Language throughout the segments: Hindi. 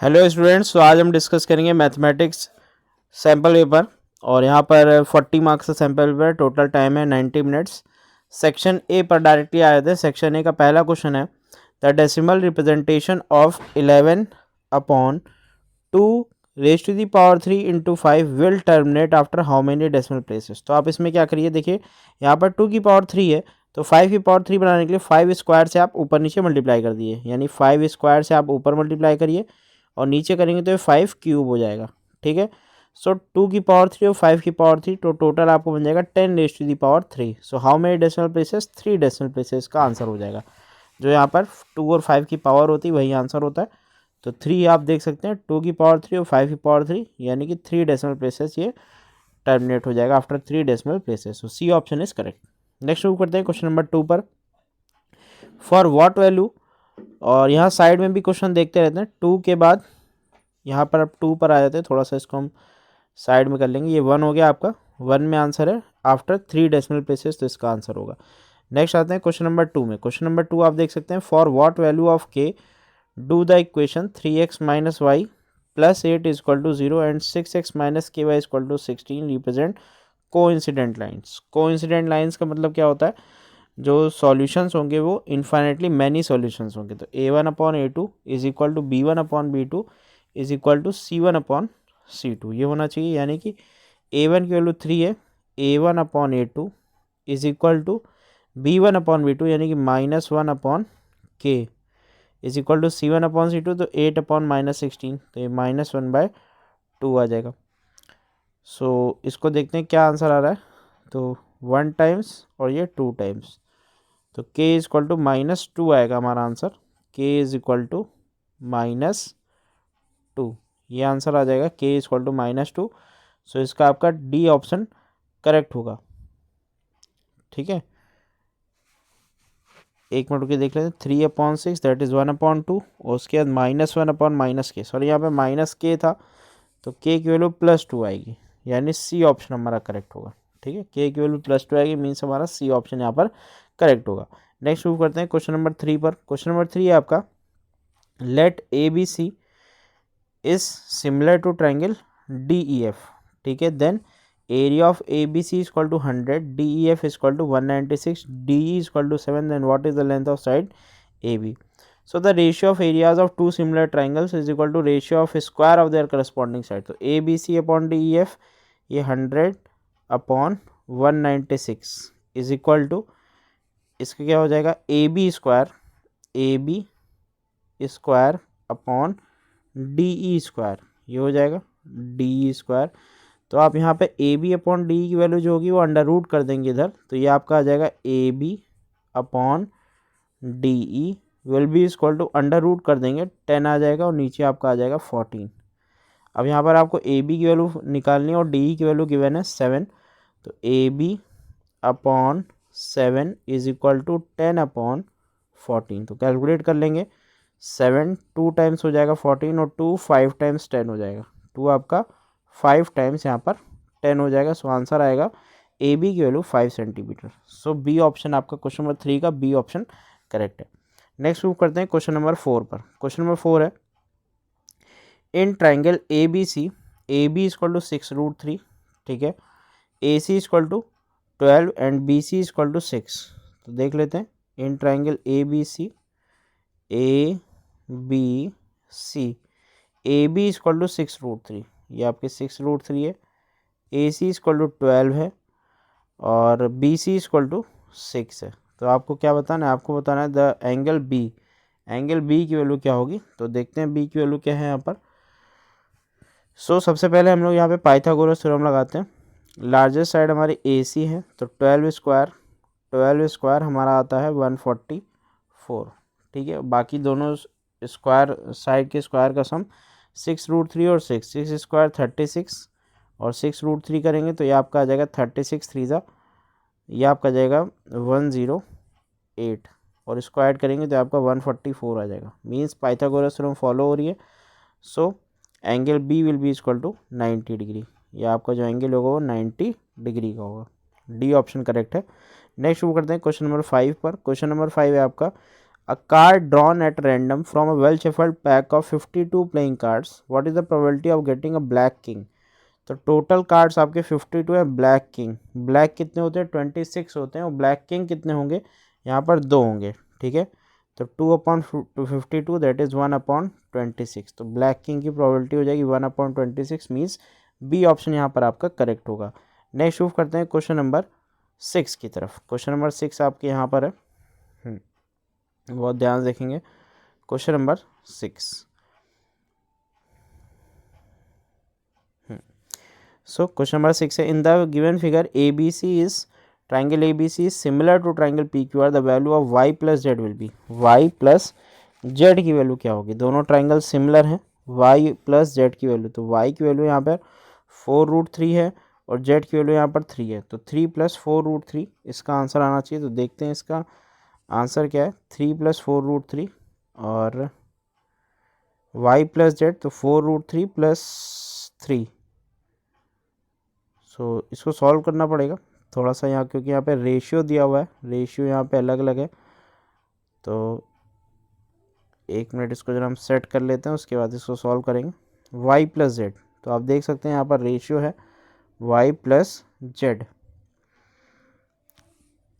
हेलो स्टूडेंट्स, तो आज हम डिस्कस करेंगे मैथमेटिक्स सैम्पल पेपर। और यहाँ पर 40 मार्क्स का सैम्पल पेपर, टोटल टाइम है 90 मिनट्स। सेक्शन ए पर डायरेक्टली आए थे। सेक्शन ए का पहला क्वेश्चन है, the decimal representation of 11 upon 2 raise to the power 3 into 5 will terminate after how many decimal places. तो आप इसमें क्या करिए, देखिए यहाँ पर 2 की पावर 3 है, तो 5 की पावर 3 बनाने के लिए 5 स्क्वायर से आप ऊपर नीचे मल्टीप्लाई कर दिए, यानी 5 स्क्वायर से आप ऊपर मल्टीप्लाई करिए और नीचे करेंगे तो ये 5 क्यूब हो जाएगा। ठीक है, सो 2 की पावर 3 और 5 की पावर 3, तो टोटल आपको बन जाएगा 10 raise to the power 3। So how many decimal places, 3 decimal places का आंसर हो जाएगा। जो यहाँ पर 2 और 5 की पावर होती है वही आंसर होता है। तो 3 आप देख सकते हैं, 2 की पावर 3 और 5 की पावर 3, यानी कि 3 डेसिमल प्लेसेस ये टर्मिनेट हो जाएगा after 3 decimal places. So C option is correct. Next move करते हैं क्वेश्चन नंबर 2 पर। फॉर व्हाट वैल्यू, और यहाँ साइड में भी क्वेश्चन देखते रहते हैं। 2 के बाद यहाँ पर अब 2 पर आ जाते हैं, थोड़ा सा इसको हम साइड में कर लेंगे। ये 1 हो गया आपका, 1 में आंसर है आफ्टर 3 डेसिमल प्लेसेस, तो इसका आंसर होगा। नेक्स्ट आते हैं क्वेश्चन नंबर 2 में। क्वेश्चन नंबर 2 आप देख सकते हैं, for what value of K do the equation 3x minus Y plus 8 is equal to 0 and 6x minus K Y is equal to 16 represent coincident lines. Coincident lines का मतलब क्या होता है, जो सॉल्यूशंस होंगे वो इन्फाइनेटली मैनी सॉल्यूशंस होंगे। तो a1 upon a2 is equal to b1 upon b2 is equal to c1 upon c2, ये होना चाहिए। यानी कि a1 की वैल्यू 3 है, a1 upon a2 is equal to b1 upon b2 यानी कि -1 upon k is equal to c1 upon c2, तो 8 अपॉन -16, तो ये -1/2 आ जाएगा। सो इसको देखते हैं क्या आंसर आ रहा है। तो 1 टाइम्स और ये 2 टाइम्स, तो k इज इक्वल टू -2 आएगा हमारा answer. k is equal to -2, ये आंसर आ जाएगा, k is equal to -2। So इसका आपका डी ऑप्शन करेक्ट होगा। ठीक है, एक मिनट के देख लेते हैं। 3/6 दैट इज 1/2, और उसके बाद -1 अपॉन माइनस के, सॉरी यहाँ पे माइनस के था, तो k की वैल्यू +2 आएगी, यानी सी ऑप्शन हमारा करेक्ट होगा। ठीक है, k की वैल्यू +2 आएगी, मीन्स हमारा सी ऑप्शन यहाँ पर करेक्ट होगा। नेक्स्ट मूव करते हैं क्वेश्चन नंबर 3 पर। क्वेश्चन नंबर 3 है आपका, let A B C is similar to triangle D E F. ठीक है, then area of A B C is equal to 100, D E F is equal to 196, D E is equal to 7, then what is the length of side A B. So the ratio of areas of two similar triangles is equal to ratio of square of their corresponding side. तो A B C upon D E F, ये 100 अपॉन 196 इज इक्वल टू, इसका क्या हो जाएगा, A B square upon D E square, ये हो जाएगा डी ई स्क्वायर। तो आप यहाँ पे ए बी अपॉन डी की वैल्यू जो होगी वो अंडर रूट कर देंगे इधर, तो ये आपका आ जाएगा A B upon D E will be equal to under root कर देंगे 10 आ जाएगा, और नीचे आपका आ जाएगा 14। अब यहाँ पर आपको ए बी की वैल्यू निकालनी है और डी ई की वैल्यू गिवन है 7, तो A B upon 7 is equal to 10 upon 14। तो कैलकुलेट कर लेंगे, 7 2 टाइम्स हो जाएगा 14, और 2 5 टाइम्स 10 हो जाएगा, 2 आपका 5 टाइम्स यहाँ पर 10 हो जाएगा। सो आंसर आएगा ए बी की वैल्यू 5 सेंटीमीटर। सो बी ऑप्शन आपका क्वेश्चन नंबर 3 का बी ऑप्शन करेक्ट है। नेक्स्ट मूव करते हैं क्वेश्चन नंबर 4 पर। क्वेश्चन नंबर 4 है, in triangle A B C, A B equal to 6√3, ठीक है, A C equal to 12 and B C equal to 6। तो देख लेते हैं, in triangle A B C, A B C, A B equal to 6√3, ये आपके 6√3 है, ए सी इक्वल टू 12 है, और बी सी इक्वल टू 6 है। तो आपको क्या बताना है, आपको बताना है the angle B, angle B की वैल्यू क्या होगी। तो देखते हैं बी की वैल्यू क्या है यहाँ पर। सो सबसे पहले हम लोग यहाँ पे पाइथागोरस थ्योरम लगाते हैं। लार्जेस्ट साइड हमारी ए सी है, तो 12 स्क्वायर हमारा आता है 144। ठीक है, बाकी दोनों स्क्वायर साइड के स्क्वायर का सम 6√3 और 6 स्क्वायर 36, और 6√3 करेंगे तो ये आपका आ जाएगा 36 3 ज़ा, ये आपका जाएगा 108, और इसको ऐड करेंगे तो आपका 144 आ जाएगा। मीन्स पाइथागोरस थ्योरम फॉलो हो रही है। So angle B will be equal to 90 degree, या आपका जो एंगल होगा वो 90 डिग्री का होगा। डी ऑप्शन करेक्ट है। नेक्स्ट वो करते हैं क्वेश्चन नंबर 5 पर। क्वेश्चन नंबर 5 है आपका, अ card drawn at random from a well shuffled pack of 52 playing cards, what is the probability of getting a black king. तो टोटल कार्ड्स आपके 52 है, ब्लैक किंग, ब्लैक कितने होते हैं 26 होते हैं, और ब्लैक किंग कितने होंगे यहाँ पर 2 होंगे, ठीक है। तो 2/52 दैट इज़ 1/26, तो ब्लैक किंग की प्रोबेबिलिटी हो जाएगी 1/26, मीन्स बी ऑप्शन यहाँ पर आपका करेक्ट होगा। नेक्स्ट मूव करते हैं क्वेश्चन नंबर 6 की तरफ। क्वेश्चन नंबर 6 आपके यहाँ पर है, बहुत ध्यान से देखेंगे। Question number 6, so question number 6 है, in the given figure ABC is triangle ABC is similar to triangle PQR, the value of y plus z will be, y plus z की वैल्यू क्या होगी। दोनों ट्राइंगल सिमिलर हैं, y प्लस z की वैल्यू, तो y की वैल्यू यहाँ पर 4√3 है और z की वैल्यू यहाँ पर 3 है, तो 3 + 4√3 इसका आंसर आना चाहिए। तो देखते हैं इसका आंसर क्या है, 3 + 4√3 और y प्लस z, तो 4√3 + 3। सो इसको सॉल्व करना पड़ेगा थोड़ा सा यहाँ, क्योंकि यहाँ पे रेशियो दिया हुआ है, रेशियो यहाँ पे अलग अलग है। तो 1 मिनट इसको जरा हम सेट कर लेते हैं, उसके बाद इसको सॉल्व करेंगे। y प्लस जेड, तो आप देख सकते हैं यहाँ पर रेशियो है y प्लस जेड,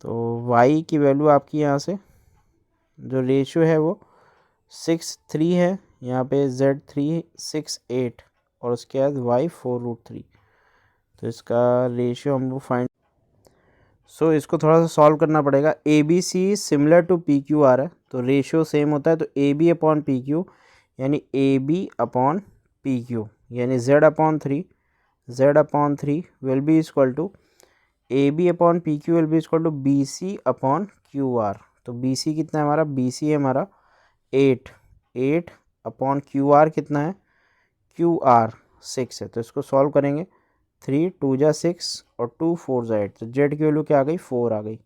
तो y की वैल्यू आपकी यहाँ से जो रेशियो है वो 6:3 है, यहाँ पे z 3:6:8 और उसके बाद y 4√3, तो इसका रेशियो हम लोग फाइंड, सो इसको थोड़ा सा सॉल्व करना पड़ेगा। A B C similar to P Q R है, तो रेशियो सेम होता है, तो A B upon P Q यानी A B upon P Q यानी z/3 will be equal to A B upon P Q will be equal to B C upon Q R. तो बी सी कितना है हमारा, बी सी है हमारा 8 अपॉन क्यू आर कितना है, क्यू आर 6 है। तो इसको सॉल्व करेंगे, 3 2 जा 6 और 2 4 जा 8, तो जेड की वैल्यू क्या आ गई, 4 आ गई,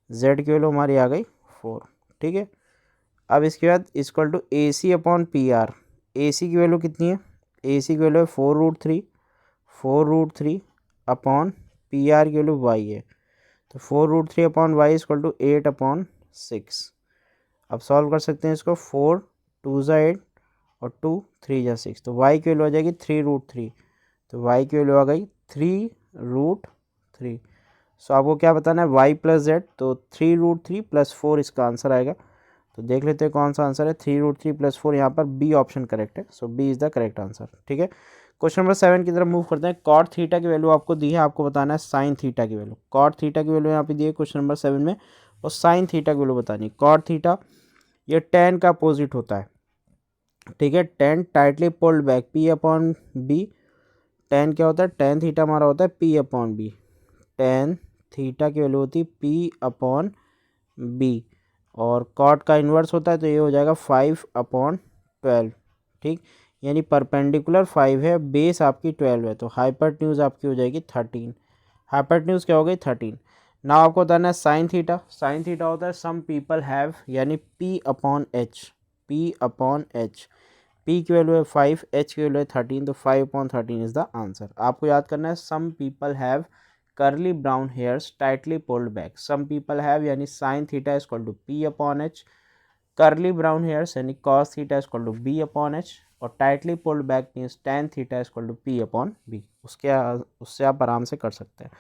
जेड की वैल्यू हमारी आ गई 4, ठीक है। अब इसके बाद equal to A C upon P R, A C की वैल्यू कितनी है, ए सी की वैल्यू है 4√3 अपॉन पी आर की वैल्यू वाई है, तो 4√3 अपॉन वाई इक्वल टू 8/6। अब सॉल्व कर सकते हैं इसको, 4 2 जा 8 और 2 3 जा 6, तो वाई की वैल्यू आ जाएगी 3√3, तो y की वैल्यू आ गई 3√3। सो आपको क्या बताना है, y प्लस जेड, तो 3√3 + 4 इसका आंसर आएगा। तो देख लेते हैं कौन सा आंसर है, 3√3 + 4, यहाँ पर बी ऑप्शन करेक्ट है, so B is the correct answer, ठीक है। क्वेश्चन नंबर 7 की तरफ मूव करते हैं। कॉट थीटा की वैल्यू आपको दी है, आपको बताना है साइन थीटा की वैल्यू। कॉट थीटा की वैल्यू यहाँ पे दी है क्वेश्चन नंबर 7 में, और साइन थीटा की वैल्यू बतानी है। कॉट थीटा ये टेन का अपोजिट होता है, ठीक है, ten tightly pulled back P/B। Ten क्या होता है, टेन थीटा हमारा होता है P/B, टेन थीटा की वैल्यू होती है P/B, और कॉट का इन्वर्स होता है, तो ये हो जाएगा 5/12, ठीक, यानी परपेंडिकुलर 5 है, बेस आपकी 12 है, तो हाइपोटेन्यूज आपकी हो जाएगी 13, हाइपोटेन्यूज क्या हो गई 13। ना आपको बताना है साइन थीटा, साइन थीटा होता है सम पीपल हैव, यानी P/H, P/H, P की वैल्यू है 5, H की वैल्यू है 13, तो 5/13 इज द आंसर। आपको याद करना है some people have curly brown hairs tightly pulled back, some people have यानी sine theta is equal to P/H, curly brown hairs यानी cos theta is equal to B/H, और tightly pulled back means tan theta is equal to P/B। उससे आप आराम से कर सकते हैं।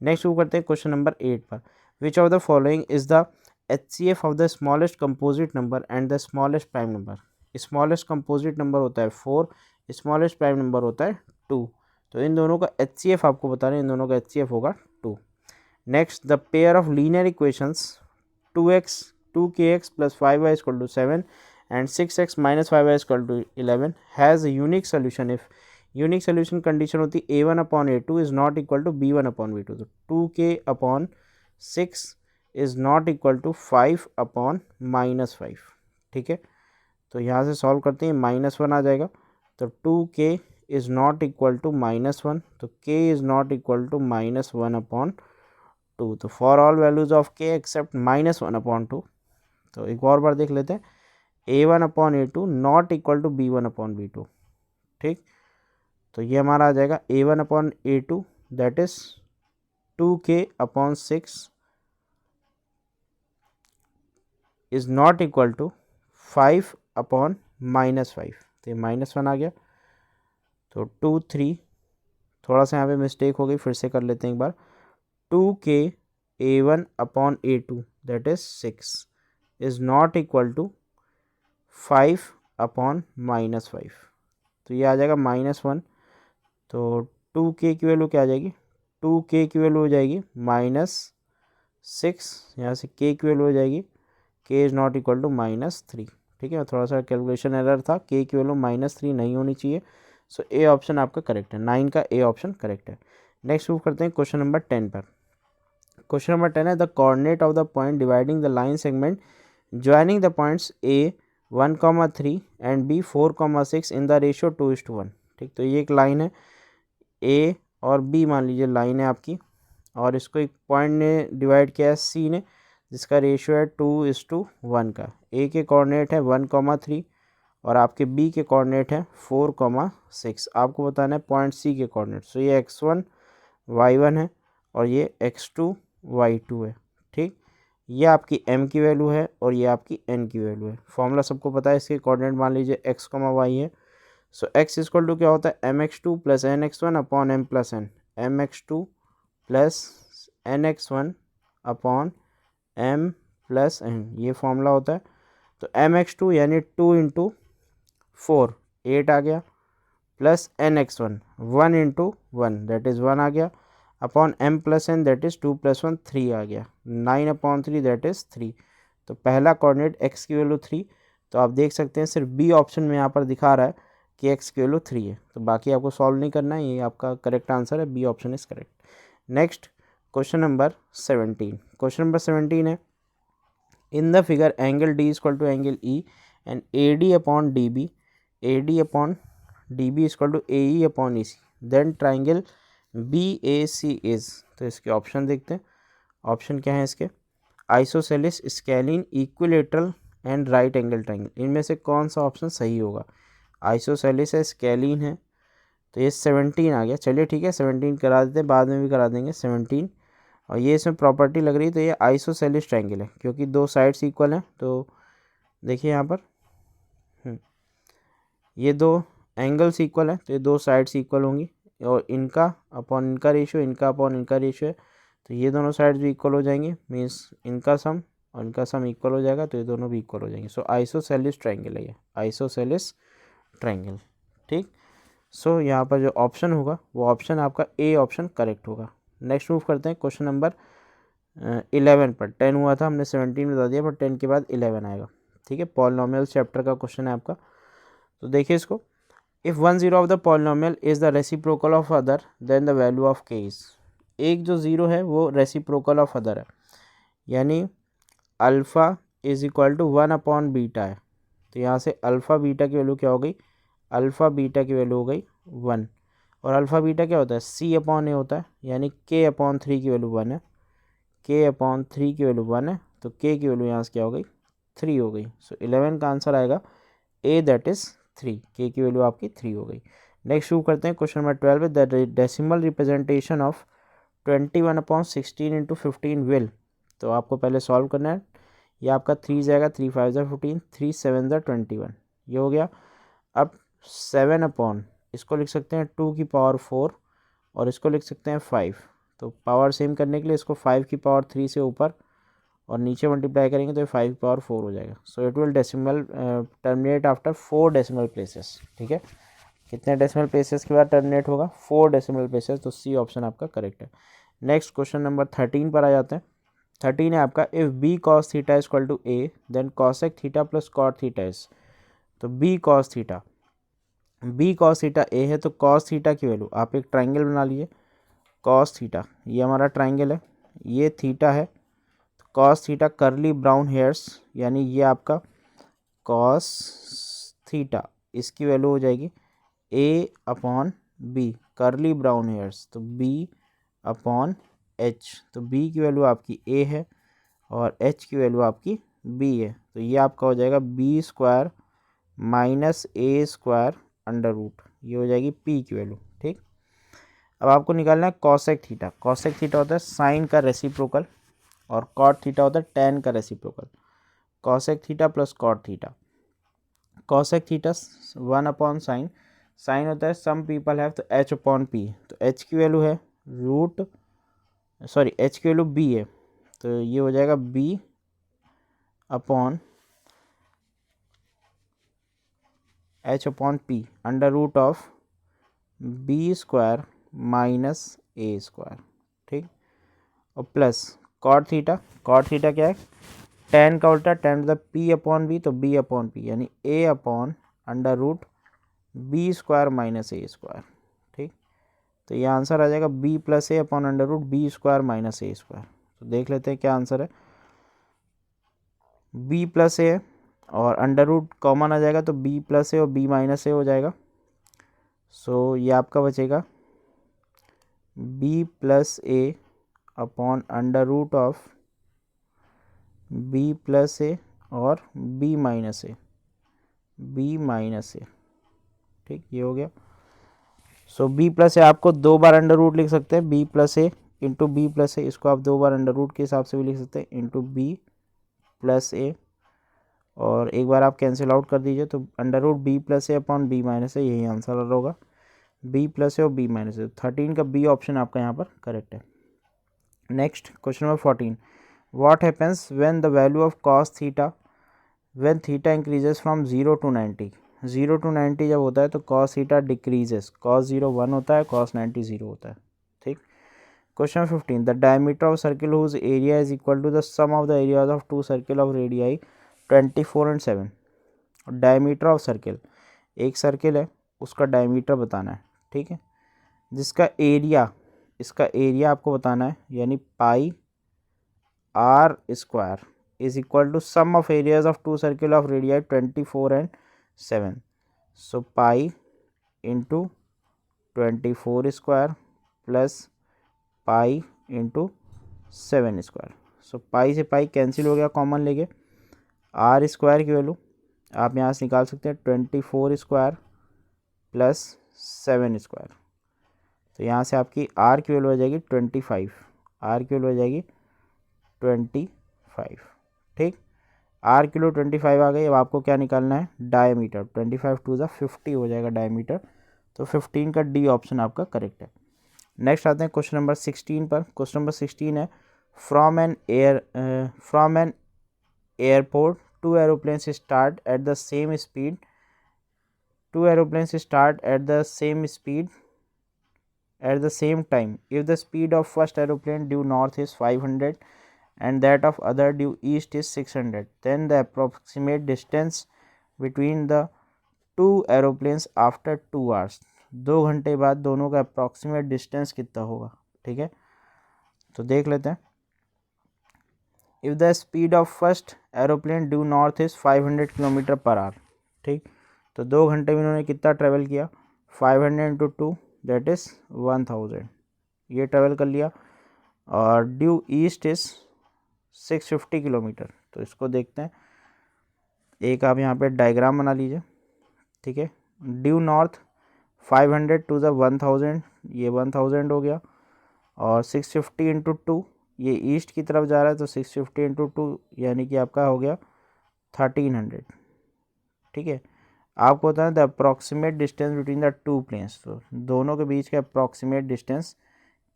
नेक्स्ट शुरू करते हैं क्वेश्चन नंबर 8 पर। विच of the following is the HCF of the smallest composite number and the smallest prime number. Smallest composite number होता है 4, स्मॉलेस्ट प्राइम नंबर होता है 2, तो इन दोनों का HCF आपको बताना है, इन दोनों का HCF होगा 2। Next, the pair of linear equations 2k(x + 5y = 7 and 6x - 5y = 11 has a unique solution if, unique solution condition होती है a1/a2 is not equal to b1/b2, तो 2k/6 is not equal to 5/-5, ठीक है। तो यहाँ से सॉल्व करते हैं, -1 आ जाएगा, तो 2k is not equal to -1, तो k is not equal to -1/2, तो for all values of k except -1/2। तो एक और बार देख लेते हैं, a1/a2 not equal to b1/b2, ठीक, तो ये हमारा आ जाएगा a1/a2 that is 2k/6 is not equal to 5 upon -5, तो ये -1 आ गया। तो 2 3, थोड़ा सा यहाँ पे मिस्टेक हो गई, फिर से कर लेते हैं एक बार। 2k a1 upon a2 that is 6 is not equal to 5 upon -5, तो ये आ जाएगा -1। तो 2k की वैल्यू क्या आ जाएगी, 2k की वैल्यू हो जाएगी -6, यहाँ से k की वैल्यू हो जाएगी k is not equal to -3। ठीक है, थोड़ा सा कैलकुलेशन एरर था, k की वैल्यू -3 नहीं होनी चाहिए। सो ए ऑप्शन आपका करेक्ट है, 9 का ए ऑप्शन करेक्ट है। नेक्स्ट मूव करते हैं क्वेश्चन नंबर 10 पर। क्वेश्चन नंबर 10 है the coordinate of the point dividing the line segment joining the points A 1,3 and B 4,6 in the ratio 2:1। ठीक, तो ये एक लाइन है, ए और बी मान लीजिए लाइन है आपकी, और इसको एक पॉइंट ने डिवाइड किया है सी ने, जिसका रेशियो है 2:1 का। ए के कोऑर्डिनेट है 1,3 और आपके बी के कोऑर्डिनेट है 4,6। आपको बताना है पॉइंट सी के कोऑर्डिनेट। सो ये x1 y1 है और ये x2 y2 है। ठीक, ये आपकी m की वैल्यू है और ये आपकी n की वैल्यू है। फॉर्मूला सबको पता है, इसके कोऑर्डिनेट मान लीजिए x, y है। सो x इक्वल टू क्या होता है, mx2 plus nx1 upon m plus n, mx2 plus nx1 upon m plus n, ये फॉर्मूला होता है। तो mx2 यानी 2 इंटू 4 8 आ गया, plus nx1 1 into 1 that is 1 आ गया, upon m plus n that is 2 + 1 3 आ गया, 9/3 दैट इज़ 3। तो पहला कोऑर्डिनेट x की वैल्यू 3, तो आप देख सकते हैं सिर्फ बी ऑप्शन में यहाँ पर दिखा रहा है कि x की वैल्यू 3 है, तो बाकी आपको सॉल्व नहीं करना है, ये आपका करेक्ट आंसर है, B option is correct. Next question number 17। Question number 17 है in the figure angle D equal to angle E and A D upon D B, A D upon D B equal to A E upon E C, then triangle B A C is. तो इसके ऑप्शन देखते हैं, ऑप्शन क्या है इसके, isosceles, scalene, equilateral and right angle triangle. इनमें से कौन सा ऑप्शन सही होगा, आइसोसेलिस है, स्केलिन है, तो ये 17 आ गया। चलिए ठीक है 17 करा देते हैं, बाद में भी करा देंगे 17। और ये इसमें प्रॉपर्टी लग रही है, तो ये आइसोसेलिस ट्रायंगल है क्योंकि दो साइड्स इक्वल हैं। तो देखिए यहाँ पर ये दो एंगल्स इक्वल हैं, तो ये दो साइड्स इक्वल होंगी, और इनका अपॉन इनका रेशियो, इनका अपॉन इनका रेशियो है, तो ये दोनों साइड्स भी इक्वल हो जाएंगे, मीन्स इनका सम और इनका सम इक्वल हो जाएगा, तो ये दोनों भी इक्वल हो जाएंगे। सो आइसोसेलिस ट्रायंगल है ये, आइसोसेलिस ट्रायंगल। ठीक, सो यहाँ पर जो ऑप्शन होगा वो ऑप्शन आपका ए ऑप्शन करेक्ट होगा। नेक्स्ट मूव करते हैं क्वेश्चन नंबर 11 पर। 10 हुआ था, हमने 17 बता दिया, पर 10 के बाद 11 आएगा। ठीक है, पॉलिनोमियल चैप्टर का क्वेश्चन है आपका। तो देखिए इसको, if 1 0 of the polynomial is the reciprocal of other than the value of के इज़। एक जो ज़ीरो है वो रेसिप्रोकल ऑफ अदर है, यानी alpha is equal to 1 upon beta है। तो यहाँ से अल्फ़ा बीटा की वैल्यू क्या हो गई, अल्फ़ा बीटा की वैल्यू हो गई 1, और अल्फ़ा बीटा क्या होता है, सी अपॉन ए होता है, यानी के अपॉन 3 की वैल्यू 1 है, के अपॉन 3 की वैल्यू 1 है, तो के की वैल्यू यहाँ से क्या हो गई 3 हो गई। सो 11 का आंसर आएगा ए दैट इज़ 3, के की वैल्यू आपकी 3 हो गई। नेक्स्ट शुरू करते हैं question number 12 the decimal representation of 21/16 into 15 will. तो आपको पहले सॉल्व करना है, ये आपका 3 जाएगा, 3 5 ज़ा 15, 3 7 ज़ा 21, ये हो गया। अब 7 अपॉन इसको लिख सकते हैं 2 की पावर 4 और इसको लिख सकते हैं 5, तो पावर सेम करने के लिए इसको 5 की पावर 3 से ऊपर और नीचे मल्टीप्लाई करेंगे तो ये 5 की पावर 4 हो जाएगा। So it will decimal terminate after 4 decimal places. ठीक है, कितने डेसिमल प्लेसेस के बाद टर्मिनेट होगा, 4 डेसिमल प्लेसेस, तो सी ऑप्शन आपका करेक्ट है। नेक्स्ट क्वेश्चन नंबर 13 पर आ जाते हैं। 13 है आपका, if B cos theta is equal to A then cosec theta plus cot theta is. तो बी कॉस थीटा ए है, तो कॉस थीटा की वैल्यू, आप एक ट्राइंगल बना लिए, कॉस थीटा, ये हमारा ट्राइंगल है, ये थीटा है, तो कॉस थीटा करली ब्राउन हेयर्स, यानी ये आपका कॉस थीटा, इसकी वैल्यू हो जाएगी ए अपॉन बी, करली ब्राउन हेयर्स, तो बी अपॉन एच, तो बी की वैल्यू आपकी ए है और एच की वैल्यू आपकी बी है, तो ये आपका हो जाएगा B square minus A square under root, ये हो जाएगी पी की वैल्यू। ठीक, अब आपको निकालना है कॉसेक थीटा। कॉसेक थीटा होता है साइन का रेसिप्रोकल और कॉट थीटा होता है टैन का reciprocal. Cosec theta plus cot theta. Cosec theta 1 upon sine, sine होता है सम पीपल हैव, तो एच अपॉन पी, तो एच की वैल्यू है एच की वैल्यू बी है, तो ये हो जाएगा B upon H upon P under root of B square minus A square, ठीक। और plus cot theta, cot theta क्या है, टेन का उल्टा, टेन मतलब पी अपॉन बी, तो बी अपॉन पी यानी A upon under root B square minus A square, ठीक। तो ये आंसर आ जाएगा B plus A upon under root B square minus A square. तो देख लेते हैं क्या आंसर है, बी प्लस ए और अंडर रूट कॉमन आ जाएगा, तो बी प्लस ए और बी माइनस ए हो जाएगा। सो ये आपका बचेगा B plus A upon under root of B plus A और बी माइनस ए, ठीक, ये हो गया। सो बी प्लस ए आपको दो बार अंडर रूट लिख सकते हैं, बी प्लस ए इंटू बी प्लस ए, इसको आप दो बार अंडर रूट के हिसाब से भी लिख सकते हैं, इंटू बी प्लस ए, और एक बार आप कैंसिल आउट कर दीजिए, तो under root B plus A upon B minus ए, यही आंसर होगा, बी प्लस ए और बी माइनस ए। 13 का बी ऑप्शन आपका यहाँ पर करेक्ट है। Next question number 14, what happens when the value of cos theta when theta increases from 0 to 90, 0 to 90 जब होता है तो कॉस थीटा डिक्रीजेस, कॉस 0 1 होता है, कॉस 90 0 होता है, ठीक। Question 15, the diameter of circle whose area is equal to the sum of the areas of two circle of radii 24 and 7। Diameter of circle, एक सर्किल है उसका डायमीटर बताना है, ठीक है, जिसका एरिया, इसका एरिया आपको बताना है, यानी pi are square is equal to sum of areas of two circle of radii 24 and 7। So pi into 24 square plus pi into 7 square. So pi से पाई कैंसिल हो गया, कॉमन लेके आर स्क्वायर की वैल्यू आप यहाँ से निकाल सकते हैं 24 स्क्वायर प्लस 7 स्क्वायर, तो यहाँ से आपकी आर की वैल्यू आ जाएगी 25, आर की वैल्यू आ जाएगी 25, ठीक। आर की वैल्यू 25 आ गई। अब आपको क्या निकालना है, डायमीटर, 25 टू ज़ा 50 हो जाएगा डायमीटर, तो 15 का डी ऑप्शन आपका करेक्ट है। नेक्स्ट आते हैं क्वेश्चन नंबर 16 पर। क्वेश्चन नंबर 16 है, from an airport two aeroplanes start at the same speed at the same time. If the speed of first aeroplane due north is 500 and that of other due east is 600, then the approximate distance between the two aeroplanes after 2 hours, 2 घंटे बाद दोनों का अप्रॉक्सीमेट डिस्टेंस कितना होगा, ठीक है। तो देख लेते हैं, if the speed of first aeroplane due north is 500 kilometre per our, ठीक, तो 2 घंटे में इन्होंने कितना ट्रेवल किया, 500 इंटू 2 दैट इज़ 1000, ये ट्रेवल कर लिया। और ड्यू ईस्ट इज़ 650 किलोमीटर, तो इसको देखते हैं, एक आप यहाँ पे डायग्राम बना लीजिए, ठीक है। ड्यू नॉर्थ 500 टू द 1000, ये 1000 हो गया, और 650 इंटू 2 ये ईस्ट की तरफ जा रहा है, तो 650 इंटू 2 यानी कि आपका हो गया 1300, ठीक है। आपको बताना the approximate distance between the two planes, तो दोनों के बीच का अप्रॉक्सीमेट डिस्टेंस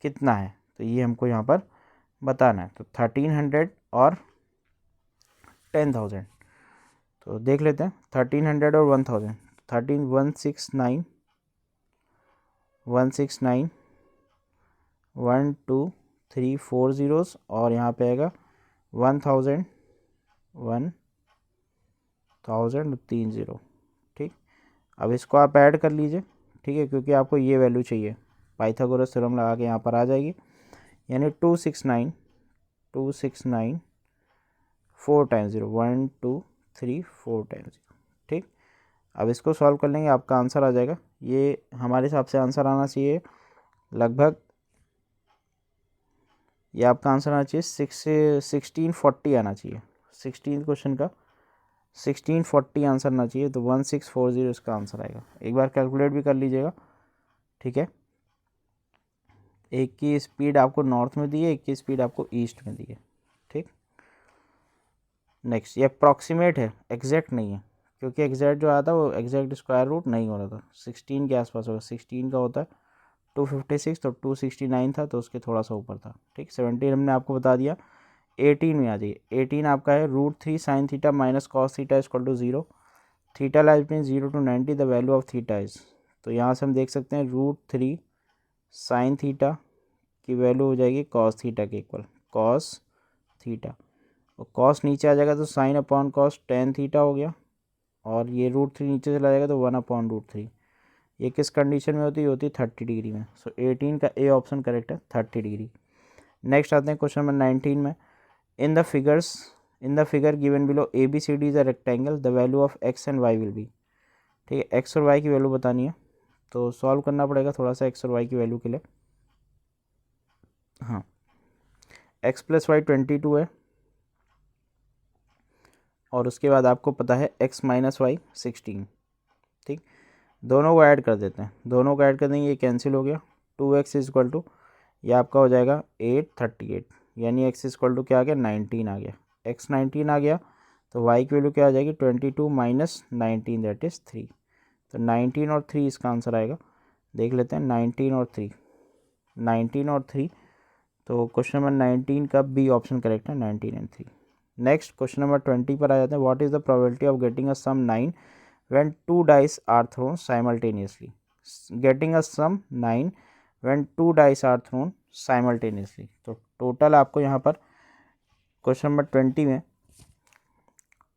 कितना है, तो ये हमको यहाँ पर बताना है। तो 1300 और 10,000, तो देख लेते हैं 1300 और 1000, 169 1 2 3 4 ज़ीरोस, और यहाँ पे आएगा 1000 3 ज़ीरो, ठीक। अब इसको आप ऐड कर लीजिए, ठीक है, क्योंकि आपको ये वैल्यू चाहिए, पाइथागोरस थ्योरम लगा के यहाँ पर आ जाएगी, यानी 269 4 टाइम्स 0, 1 2 3 4 टाइम्स 0, ठीक। अब इसको सॉल्व कर लेंगे, आपका आंसर आ जाएगा, ये हमारे हिसाब से आंसर आना चाहिए लगभग, ये आपका आंसर आना चाहिए 1640 आना चाहिए, 16 क्वेश्चन का 1640 आंसर आना चाहिए, तो 1640 इसका आंसर आएगा। एक बार कैलकुलेट भी कर लीजिएगा, ठीक है। एक की स्पीड आपको नॉर्थ में दी है, एक की स्पीड आपको ईस्ट में दी है, ठीक। नेक्स्ट ये अप्रॉक्सीमेट है, एग्जैक्ट नहीं है, क्योंकि एग्जैक्ट जो आया था वो एग्जैक्ट स्क्वायर रूट नहीं हो रहा था, 16 के आसपास होगा, 16 का होता है 256, तो 269 था तो उसके थोड़ा सा ऊपर था। ठीक, 17 हमने आपको बता दिया। 18 में आ जाइए, 18 आपका है √3 sin theta minus cos theta equal to 0, theta lies between 0 to 90, the value of theta is, तो यहाँ से हम देख सकते हैं √3 sin थीटा की वैल्यू हो जाएगी कॉस थीटा के इक्वल, कॉस थीटा, और कॉस नीचे आ जाएगा तो sine upon cos tan theta हो गया, और ये √3 नीचे चला जाएगा तो 1/√3। ये किस कंडीशन में होती है? होती है 30 डिग्री में। सो 18 का ए ऑप्शन करेक्ट है, 30 डिग्री। नेक्स्ट आते हैं क्वेश्चन नंबर 19 में। In the figure given below A B C D is a rectangle, the value of X and Y will be. ठीक है, एक्स और वाई की वैल्यू बतानी है, तो सॉल्व करना पड़ेगा थोड़ा सा एक्स और वाई की वैल्यू के लिए। हाँ, एक्स प्लस वाई 22 है, और उसके बाद आपको पता है x माइनस वाई 16। ठीक, दोनों को ऐड कर देते हैं, दोनों को ऐड कर देंगे, ये कैंसिल हो गया, 2x इज इक्वल टू, ये आपका हो जाएगा 838, यानी x इज इक्वल टू क्या आ गया? 19 आ गया। x 19 आ गया तो y की वैल्यू क्या आ जाएगी? 22 माइनस 19 दैट इज़ 3, तो 19 और 3 इसका आंसर आएगा। देख लेते हैं 19 और 3, 19 और 3, तो क्वेश्चन नंबर 19 का बी ऑप्शन करेक्ट है, 19 एंड 3। नेक्स्ट क्वेश्चन नंबर 20 पर आ जाते हैं। What is the probability of getting a sum 9 when 2 dice are thrown simultaneously? Getting a sum 9 when 2 dice are thrown simultaneously, तो टोटल आपको यहाँ पर क्वेश्चन नंबर 20 में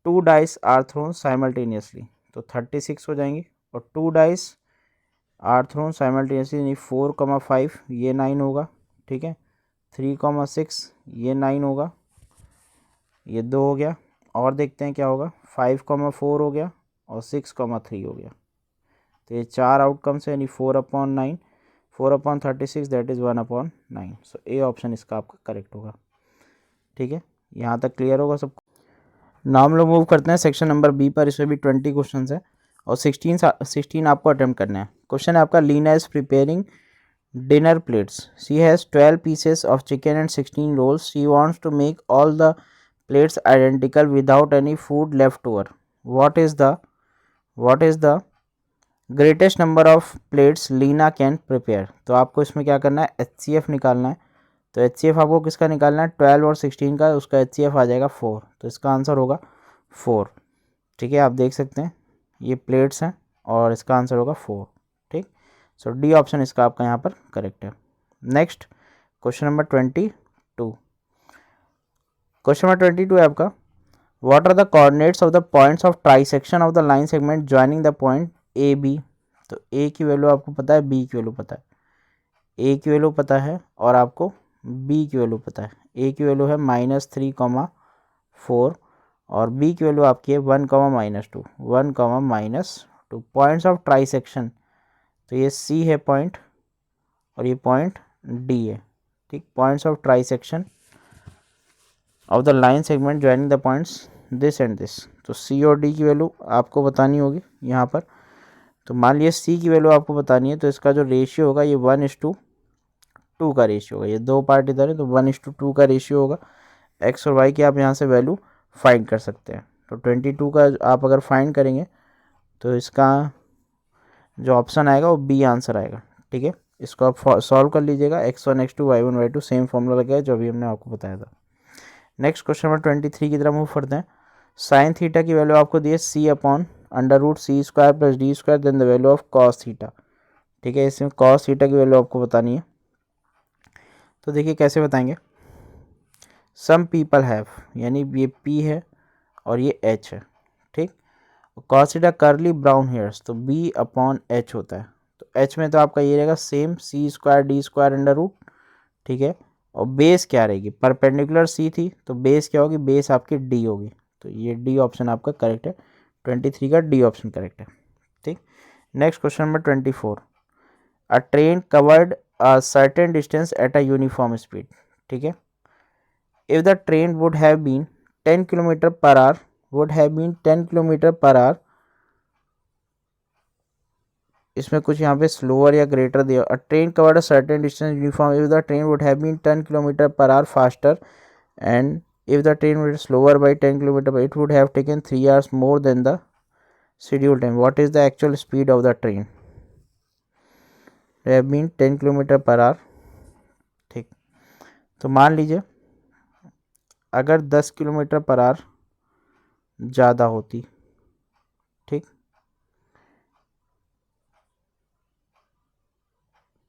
2 डाइस आर थ्रोन साइमल्टेनियसली, तो 36 हो जाएंगे, और 2 डाइस आर थ्रोन साइमल्टेनियसली यानी 4,5 ये 9 होगा। ठीक है, 3,6 ये 9 होगा, ये 2 हो गया, और देखते हैं क्या होगा, 5,4 हो गया, और 6,3 हो गया, तो ये 4 आउटकम्स है, यानी 4/9, 4/36 that is 1/9। So A option इसका आपका करेक्ट होगा। ठीक है, यहाँ तक क्लियर होगा सबको। नाम हम लोग मूव करते हैं सेक्शन नंबर बी पर, इसमें भी 20 क्वेश्चन है, और 16 आपको अटेम्प्ट करना है। क्वेश्चन है आपका, Leena is preparing dinner plates, she has 12 pieces of chicken and 16 rolls, she wants to make all the plates identical without any food left over. What is the greatest number of plates Lina can prepare? तो आपको इसमें क्या करना है, HCF निकालना है। तो HCF आपको किसका निकालना है? 12 और 16 का, उसका HCF आ जाएगा 4, तो इसका आंसर होगा 4। ठीक है, आप देख सकते हैं ये प्लेट्स हैं, और इसका आंसर होगा 4। ठीक, सो डी ऑप्शन इसका आपका यहाँ पर करेक्ट है। Next question number 22, question number 22 है आपका, What are the coordinates of the points of trisection of the line segment joining the point A B? तो ए की वैल्यू आपको पता है, बी की वैल्यू पता है, ए की वैल्यू पता है, और आपको बी की वैल्यू पता है। ए की वैल्यू है -3,4, और बी की वैल्यू आपकी है 1,-2, 1,-2। पॉइंट्स ऑफ ट्राइसेक्शन, तो ये सी है पॉइंट, और ये पॉइंट डी है। ठीक, points of trisection of the line segment joining the points this and this, तो सी और डी की वैल्यू आपको बतानी होगी यहाँ पर। तो मान लिया सी की वैल्यू आपको बतानी है, तो इसका जो रेशियो होगा ये 1:2 का रेशियो होगा, ये दो पार्ट इधर है तो 1:2 का रेशियो होगा। एक्स और वाई की आप यहाँ से वैल्यू फाइंड कर सकते हैं। तो 22 का आप अगर फाइंड करेंगे तो इसका जो ऑप्शन आएगा वो बी आंसर आएगा। ठीक है, इसको आप सॉल्व कर लीजिएगा, x1 x2 y1 y2 same formula लगा है जो अभी हमने आपको बताया था। नेक्स्ट क्वेश्चन नंबर 23 की तरफ मूव करते हैं। साइन थीटा की वैल्यू आपको दी है c/√c² + d², then the value of cos theta. ठीक है, इसमें कॉस थीटा की वैल्यू आपको बतानी है, तो देखिए कैसे बताएंगे। सम पीपल हैव, यानी ये p है और ये h है। ठीक, कॉस थीटा करली ब्राउन हेयर्स, तो b/h होता है, तो h में तो आपका ये रहेगा सेम c² d²√। ठीक है, और बेस क्या रहेगी, परपेंडिकुलर सी थी तो बेस क्या होगी, बेस आपकी डी होगी, तो ये डी ऑप्शन आपका करेक्ट है, 23 का डी ऑप्शन करेक्ट है। ठीक, next question number 24, a train covered a certain distance at a uniform speed. ठीक है, if the train would have been 10 kilometre per hour, इसमें कुछ यहाँ पे स्लोअर या ग्रेटर दिया। A train covered a certain distance uniform if the train would have been 10 kilometre per hour faster and if the train was slower by 10 km, it would have taken 3 hours more than the scheduled time. What is the actual speed of the train? It have been 10 km/h. ठीक, तो मान लीजिए अगर 10 km/h ज़्यादा होती, ठीक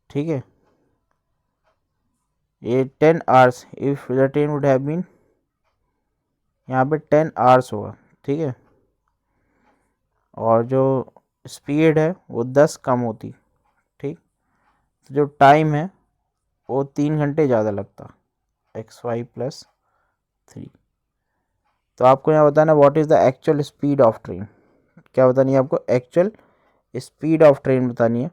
ठीक है, ये 10 hours, if the train would have been, यहाँ पे 10 hours होगा, ठीक है, और जो स्पीड है वो 10 कम होती, ठीक, तो जो टाइम है वो 3 घंटे ज़्यादा लगता, XY + 3। तो आपको यहाँ बताना what is the actual speed of train, क्या बतानी है आपको, एक्चुअल स्पीड ऑफ ट्रेन बतानी है।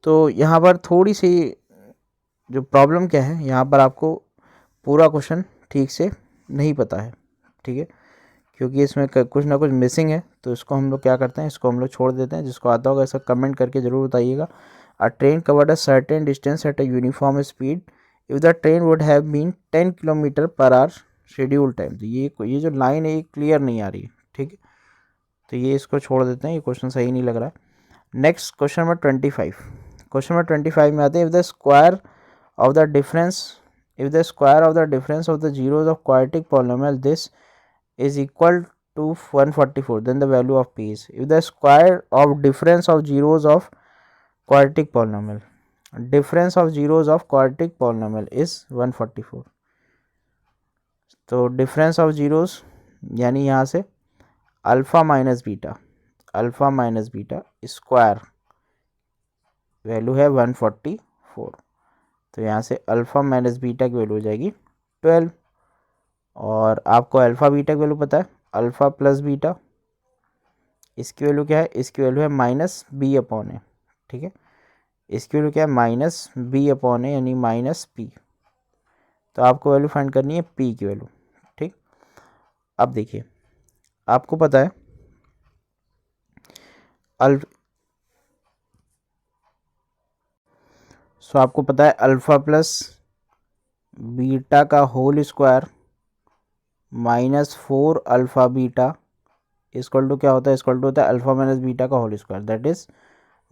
तो यहाँ पर थोड़ी सी जो प्रॉब्लम क्या है, यहाँ पर आपको पूरा क्वेश्चन ठीक से नहीं पता है, ठीक है, क्योंकि इसमें कुछ ना कुछ मिसिंग है, तो इसको हम लोग क्या करते हैं, इसको हम लोग छोड़ देते हैं। जिसको आता होगा ऐसा कमेंट करके ज़रूर बताइएगा। A train covered a certain distance at a uniform speed if the train would have been 10 km/h schedule time. तो ये जो लाइन है ये क्लियर नहीं आ रही है, ठीक है, तो ये इसको छोड़ देते हैं, ये क्वेश्चन सही नहीं लग रहा है। Next question number 25। Question number 25 में आते हैं, if the square of the difference of the zeros of quadratic polynomial this is equal to 144, then the value of p is, if the square of difference of zeros of quadratic polynomial is 144, तो डिफरेंस ऑफ जीरोस यानी यहाँ से alpha minus beta square value है 144, तो यहाँ से अल्फ़ा माइनस बीटा की वैल्यू हो जाएगी 12, और आपको अल्फ़ा बीटा की वैल्यू पता है, अल्फ़ा प्लस बीटा, इसकी वैल्यू क्या है, इसकी वैल्यू है -b/a, ठीक है, इसकी वैल्यू क्या है, -b/a यानी -p, तो आपको वैल्यू फाइंड करनी है p की वैल्यू, ठीक। अब देखिए आपको पता है आपको पता है अल्फ़ा प्लस बीटा का whole square -4 alpha beta equal to क्या होता है, इक्वल टू होता है अल्फ़ा माइनस बीटा का होल स्क्वायर, दैट इज़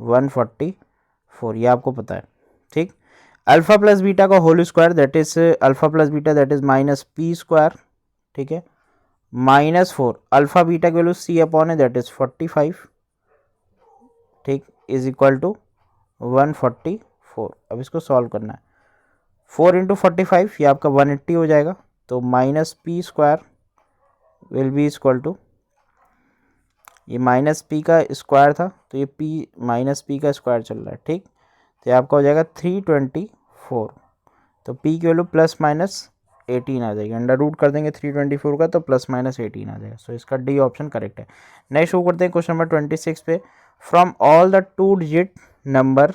144, ये आपको पता है, ठीक। अल्फ़ा प्लस बीटा का whole square that is alpha plus beta that is -p², ठीक है, -4 अल्फ़ा बीटा की वैल्यू c/a है दैट इज 45, ठीक, इज इक्वल टू 144। अब इसको सॉल्व करना है, 4 × 45 ये आपका 180 हो जाएगा, तो -p² will be equal to, ये -p का स्क्वायर था तो ये -p का स्क्वायर चल रहा है, ठीक, तो ये आपका हो जाएगा 324, तो p की वैल्यू +-18 आ जाएगी, अंडर रूट कर देंगे 324 का तो +-18 आ जाएगा, सो इसका डी ऑप्शन करेक्ट है। नेक्स्ट वो करते हैं क्वेश्चन नंबर 26 पे, from all the two digit number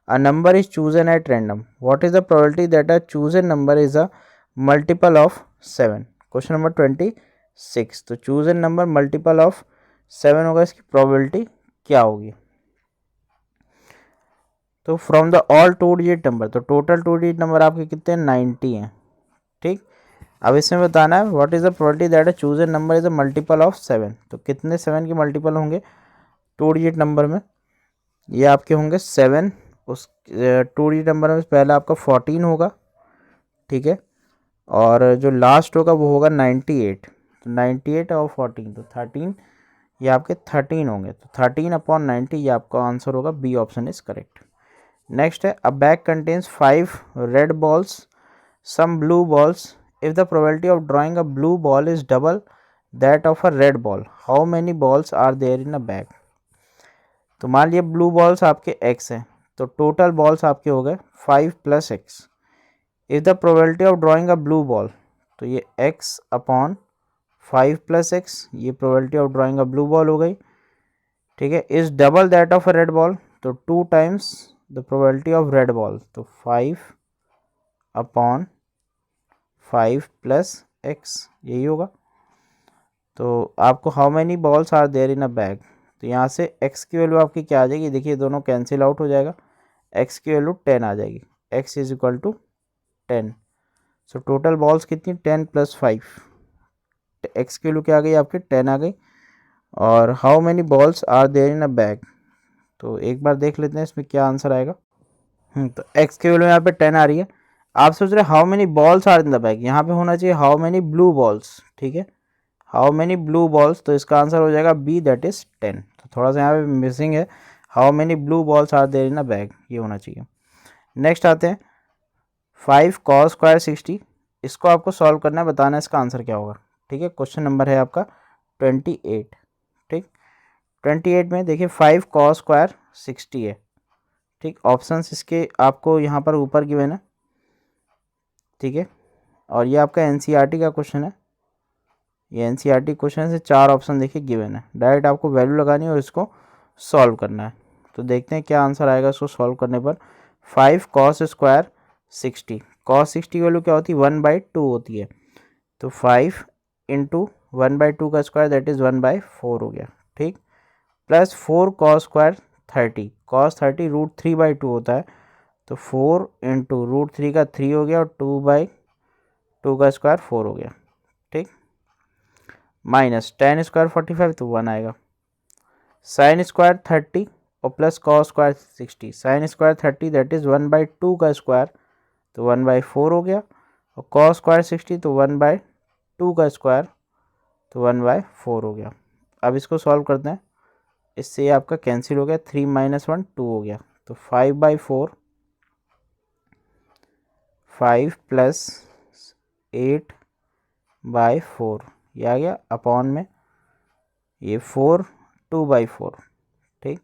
a number is chosen at random, what is the probability that a chosen number is a multiple of 7? Question number 26, तो chosen number multiple of 7 होगा, इसकी probability क्या होगी। तो from the all two digit number, तो टोटल टू डिजिट नंबर आपके कितने 90 हैं, ठीक। अब इसमें बताना है what is the probability that a chosen number is a multiple of 7, तो कितने 7 के मल्टीपल होंगे टू डिजिट नंबर में, ये आपके होंगे 7, उस टू डिजिट नंबर में पहला आपका 14 होगा, ठीक है, और जो लास्ट होगा वो होगा 98, तो 98 और 14 तो 13, ये आपके 13 होंगे, तो 13/90 ये आपका आंसर होगा, B option is correct. Next है, a bag contains 5 red balls, some blue balls, if the probability of drawing a blue ball is double that of a red ball, how many balls are there in a bag. तो मान लिया ब्लू बॉल्स आपके x हैं, तो टोटल बॉल्स आपके हो गए 5 + x, if the probability of drawing a blue ball, तो ये x/5 + x, ये probability of drawing a blue ball हो गई, ठीक है, is double that of a red ball, तो 2 times the probability of red ball, तो 5/5 + x यही होगा। तो आपको how many balls are there in a bag, तो यहाँ से x की वैल्यू आपकी क्या आ जाएगी, देखिए दोनों कैंसिल आउट हो जाएगा, x की वैल्यू 10 आ जाएगी, x is equal to 10। So total balls कितनी 10 + 5, एक्स की वैल्यू क्या आ गई आपकी 10 आ गई। और how many balls are there in a bag, तो एक बार देख लेते हैं इसमें क्या आंसर आएगा। तो एक्स की वैल्यू यहाँ पे 10 आ रही है। आप सोच रहे how many balls are in the bag, यहाँ पे होना चाहिए हाउ मेनी ब्लू बॉल्स, ठीक है, हाउ मेनी ब्लू बॉल्स, तो इसका आंसर हो जाएगा बी, दैट इज 10। तो थोड़ा सा यहाँ पे मिसिंग है, how many blue balls are there in a bag, ये होना चाहिए। नेक्स्ट आते हैं 5 cos स्क्वायर 60, इसको आपको सॉल्व करना है, बताना है इसका आंसर क्या होगा, ठीक है। क्वेश्चन नंबर है आपका 28, ठीक। 28 में देखिए 5 cos स्क्वायर 60 है, ठीक। ऑप्शंस इसके आपको यहाँ पर ऊपर गिवन है, ठीक है। और ये आपका एनसीईआरटी का क्वेश्चन है, ये एनसीईआरटी क्वेश्चन से 4 ऑप्शन देखिए गिवन है, डायरेक्ट आपको वैल्यू लगानी है और इसको सॉल्व करना है। तो देखते हैं क्या आंसर आएगा इसको सॉल्व करने पर। 5 cos स्क्वायर 60, cos 60 की वैल्यू क्या होती है 1/2 होती है, तो 5 इंटू 1/2 का स्क्वायर दैट इज़ 1/4 हो गया, ठीक। प्लस 4 cos स्क्वायर 30, cos 30 √3/2 होता है, तो 4 इंटू √3 का 3 हो गया और 2/2 का स्क्वायर 4 हो गया, ठीक। माइनस tan स्क्वायर 45 तो 1 आएगा, साइन स्क्वायर 30 और plus cos square 60, sine square 30 that is 1/2 का स्क्वायर, तो 1/4 हो गया, और cos स्क्वायर 60 तो 1/2 का स्क्वायर, तो 1/4 हो गया। अब इसको सॉल्व करते हैं, इससे आपका कैंसिल हो गया, 3 - 1 2 हो गया, तो 5/4, 5 + 8/4 ये आ गया, अपॉन में ये 4 2/4, ठीक।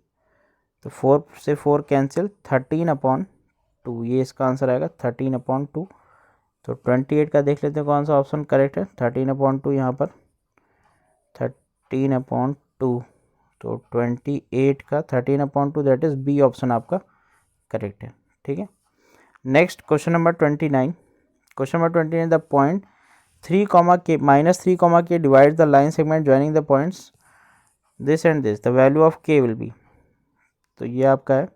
तो 4 से 4 कैंसिल, 13/2, ये इसका आंसर आएगा 13/2। तो 28 का देख लेते हैं कौन सा ऑप्शन करेक्ट है, 13/2 यहाँ पर 13/2, तो 28 का 13/2 दैट इज़ बी ऑप्शन आपका करेक्ट है, ठीक है। Next question number 29, question number 29 the point 3, k -3, k divide the line segment joining the points this and this, the value of k will be. तो ये आपका है,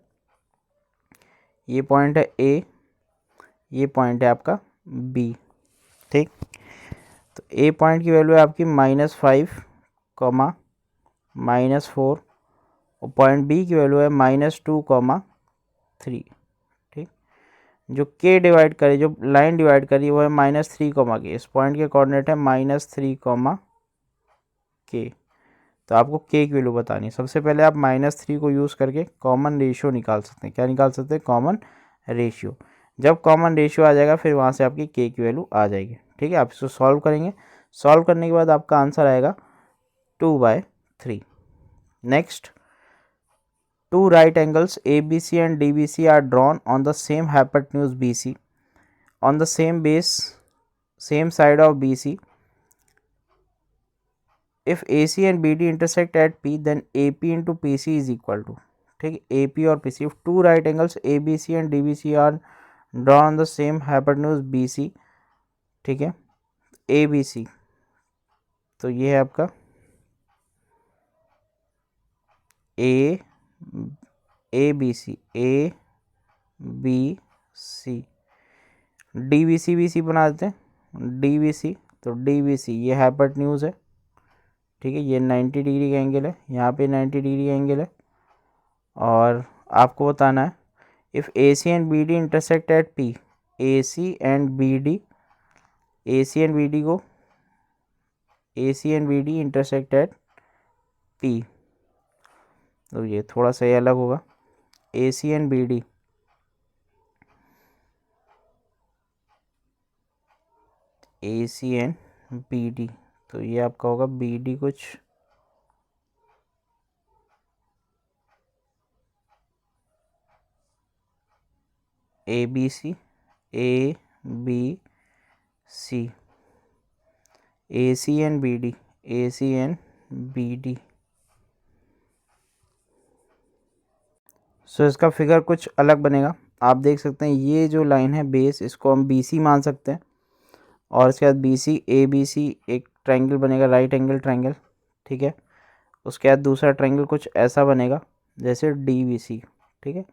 ये पॉइंट है ए, ये पॉइंट है आपका बी, ठीक। तो ए पॉइंट की वैल्यू है आपकी -5, -4, और पॉइंट बी की वैल्यू है -2, 3, ठीक। जो के डिवाइड करी, जो लाइन डिवाइड करी वो है -3, के, इस पॉइंट के कोऑर्डिनेट है -3, के। तो आपको के की वैल्यू बतानी है। सबसे पहले आप -3 को यूज़ करके कॉमन रेशियो निकाल सकते हैं, क्या निकाल सकते हैं कॉमन रेशियो। जब कॉमन रेशियो आ जाएगा फिर वहाँ से आपकी के की वैल्यू आ जाएगी, ठीक है। आप इसको सॉल्व करेंगे, सॉल्व करने के बाद आपका आंसर आएगा 2/3। Next, 2 right angles ABC and DBC are drawn on the same hypotenuse BC on the same base, same side of BC. If AC and BD intersect at P, then AP into PC is equal to, ठीक है, AP और PC। If 2 right angles ABC and DBC are drawn on the same hypotenuse BC, ठीक है, ABC, तो ये है आपका ABC, ABC, DBC BC बना देते हैं, DBC, तो DBC ये हाइपोटेन्यूज है, ठीक है, ये 90 डिग्री का एंगल है, यहाँ पे 90 डिग्री का एंगल है। और आपको बताना है if AC and BD intersect at P, AC and BD, AC and BD को, AC and BD intersect at P, तो ये थोड़ा सा ये अलग होगा, AC and BD, AC and BD, तो ये आपका होगा BD कुछ ABC, ABC, AC and BD, AC and BD। सो इसका फिगर कुछ अलग बनेगा, आप देख सकते हैं ये जो लाइन है बेस, इसको हम BC मान सकते हैं, और इसके बाद BC ABC एक ट्रायंगल बनेगा, राइट एंगल ट्रायंगल, ठीक है। उसके बाद दूसरा ट्रायंगल कुछ ऐसा बनेगा जैसे DBC, ठीक है।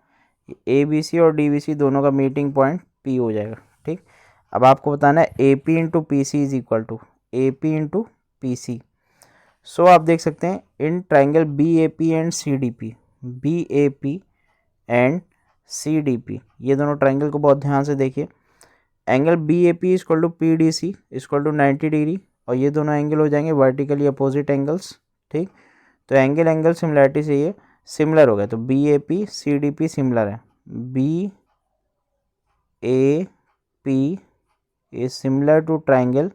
ABC और DBC दोनों का मीटिंग पॉइंट P हो जाएगा, ठीक। अब आपको बताना है A P into P C is equal to A P into P C. So आप देख सकते हैं in triangle B A P and C D P, B A P and C D P, ये दोनों ट्राइंगल को बहुत ध्यान से देखिए। Angle B A P equal to P D C equal to 90 degree, और ये दोनों एंगल हो जाएंगे वर्टिकली अपोजिट एंगल्स, ठीक। तो एंगल एंगल सिमिलरिटी से ये सिमिलर हो गया, तो B A P C D P similar है, B A P is similar to triangle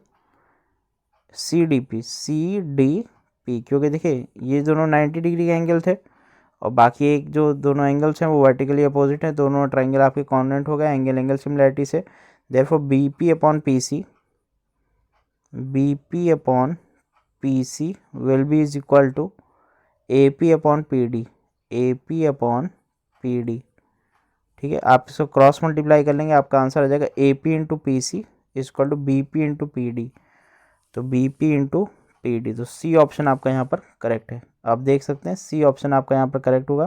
C D P, C D P, क्योंकि देखिए ये दोनों 90 डिग्री के एंगल थे और बाकी एक जो दोनों एंगल्स हैं वो वर्टिकली अपोजिट हैं, दोनों ट्राइंगल आपके कॉन्वेंट हो गए एंगल एंगल सिमिलरिटी से। Therefore B P upon P C, B P upon P C will be is equal to A P upon P D, A P upon P D, ठीक है। आप इसको क्रॉस मल्टीप्लाई कर लेंगे, आपका आंसर आ जाएगा A P into P C equal to B P into P D, तो B P into P D, तो सी ऑप्शन आपका यहाँ पर करेक्ट है। आप देख सकते हैं सी ऑप्शन आपका यहाँ पर करेक्ट होगा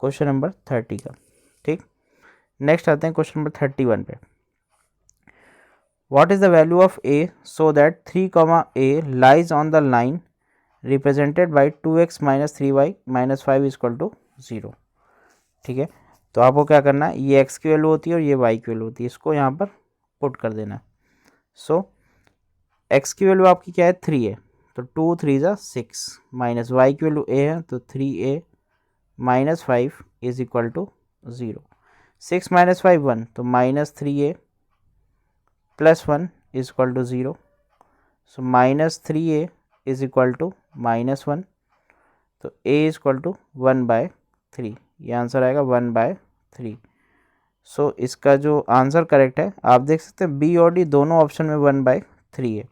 क्वेश्चन नंबर 30 का, ठीक। नेक्स्ट आते हैं क्वेश्चन नंबर 31 पे। What is the value of A so that 3 A lies on the line represented by 2x minus 3y minus 5 equal to 0, ठीक है। तो आपको क्या करना है, ये x की वैल्यू होती है और ये y की वैल्यू होती है, इसको यहाँ पर पुट कर देना है। सो x की वैल्यू आपकी क्या है 3 है, तो 2 3 ज़ा 6, माइनस y की वैल्यू a है तो 3a minus 5 is equal to 0। 6 minus 5 1, तो minus 3a plus 1 is equal to 0। So minus 3a is equal to minus 1, तो a इज इक्वल टू 1/3, ये आंसर आएगा 1/3। सो इसका जो आंसर करेक्ट है आप देख सकते हैं बी और डी दोनों ऑप्शन में 1/3 है,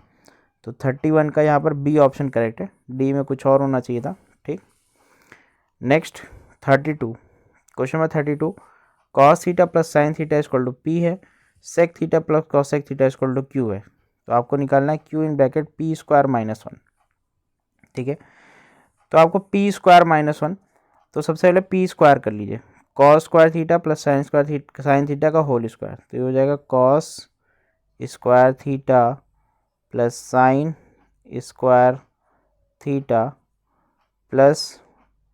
तो 31 का यहाँ पर बी ऑप्शन करेक्ट है, डी में कुछ और होना चाहिए था, ठीक। Next 32, question number 32, cos theta plus sine theta equal to P है, sec theta plus cosec theta equal to Q है। तो आपको निकालना है Q in bracket P square minus 1, ठीक है। तो आपको पी स्क्वायर माइनस 1, तो सबसे पहले पी स्क्वायर कर लीजिए, cos square theta plus sine square sine theta का होल स्क्वायर, तो ये हो जाएगा cos square theta plus sine square theta plus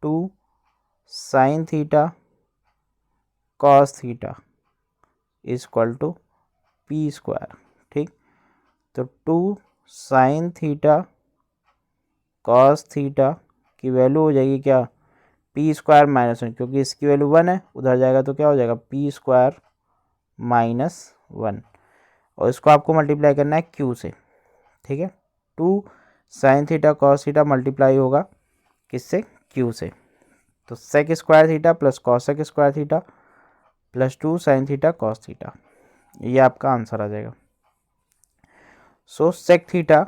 2 sine theta cos theta equal to P square, ठीक। तो 2 साइन थीटा कॉस थीटा की वैल्यू हो जाएगी क्या, पी स्क्वायर माइनस 1, क्योंकि इसकी वैल्यू 1 है, उधर जाएगा तो क्या हो जाएगा पी स्क्वायर माइनस 1, और इसको आपको मल्टीप्लाई करना है क्यू से, ठीक है। 2 sine theta cos theta multiply होगा किससे, क्यू से, तो sec square theta plus cosec square theta plus 2 sine theta cos theta, ये आपका आंसर आ जाएगा। So sec theta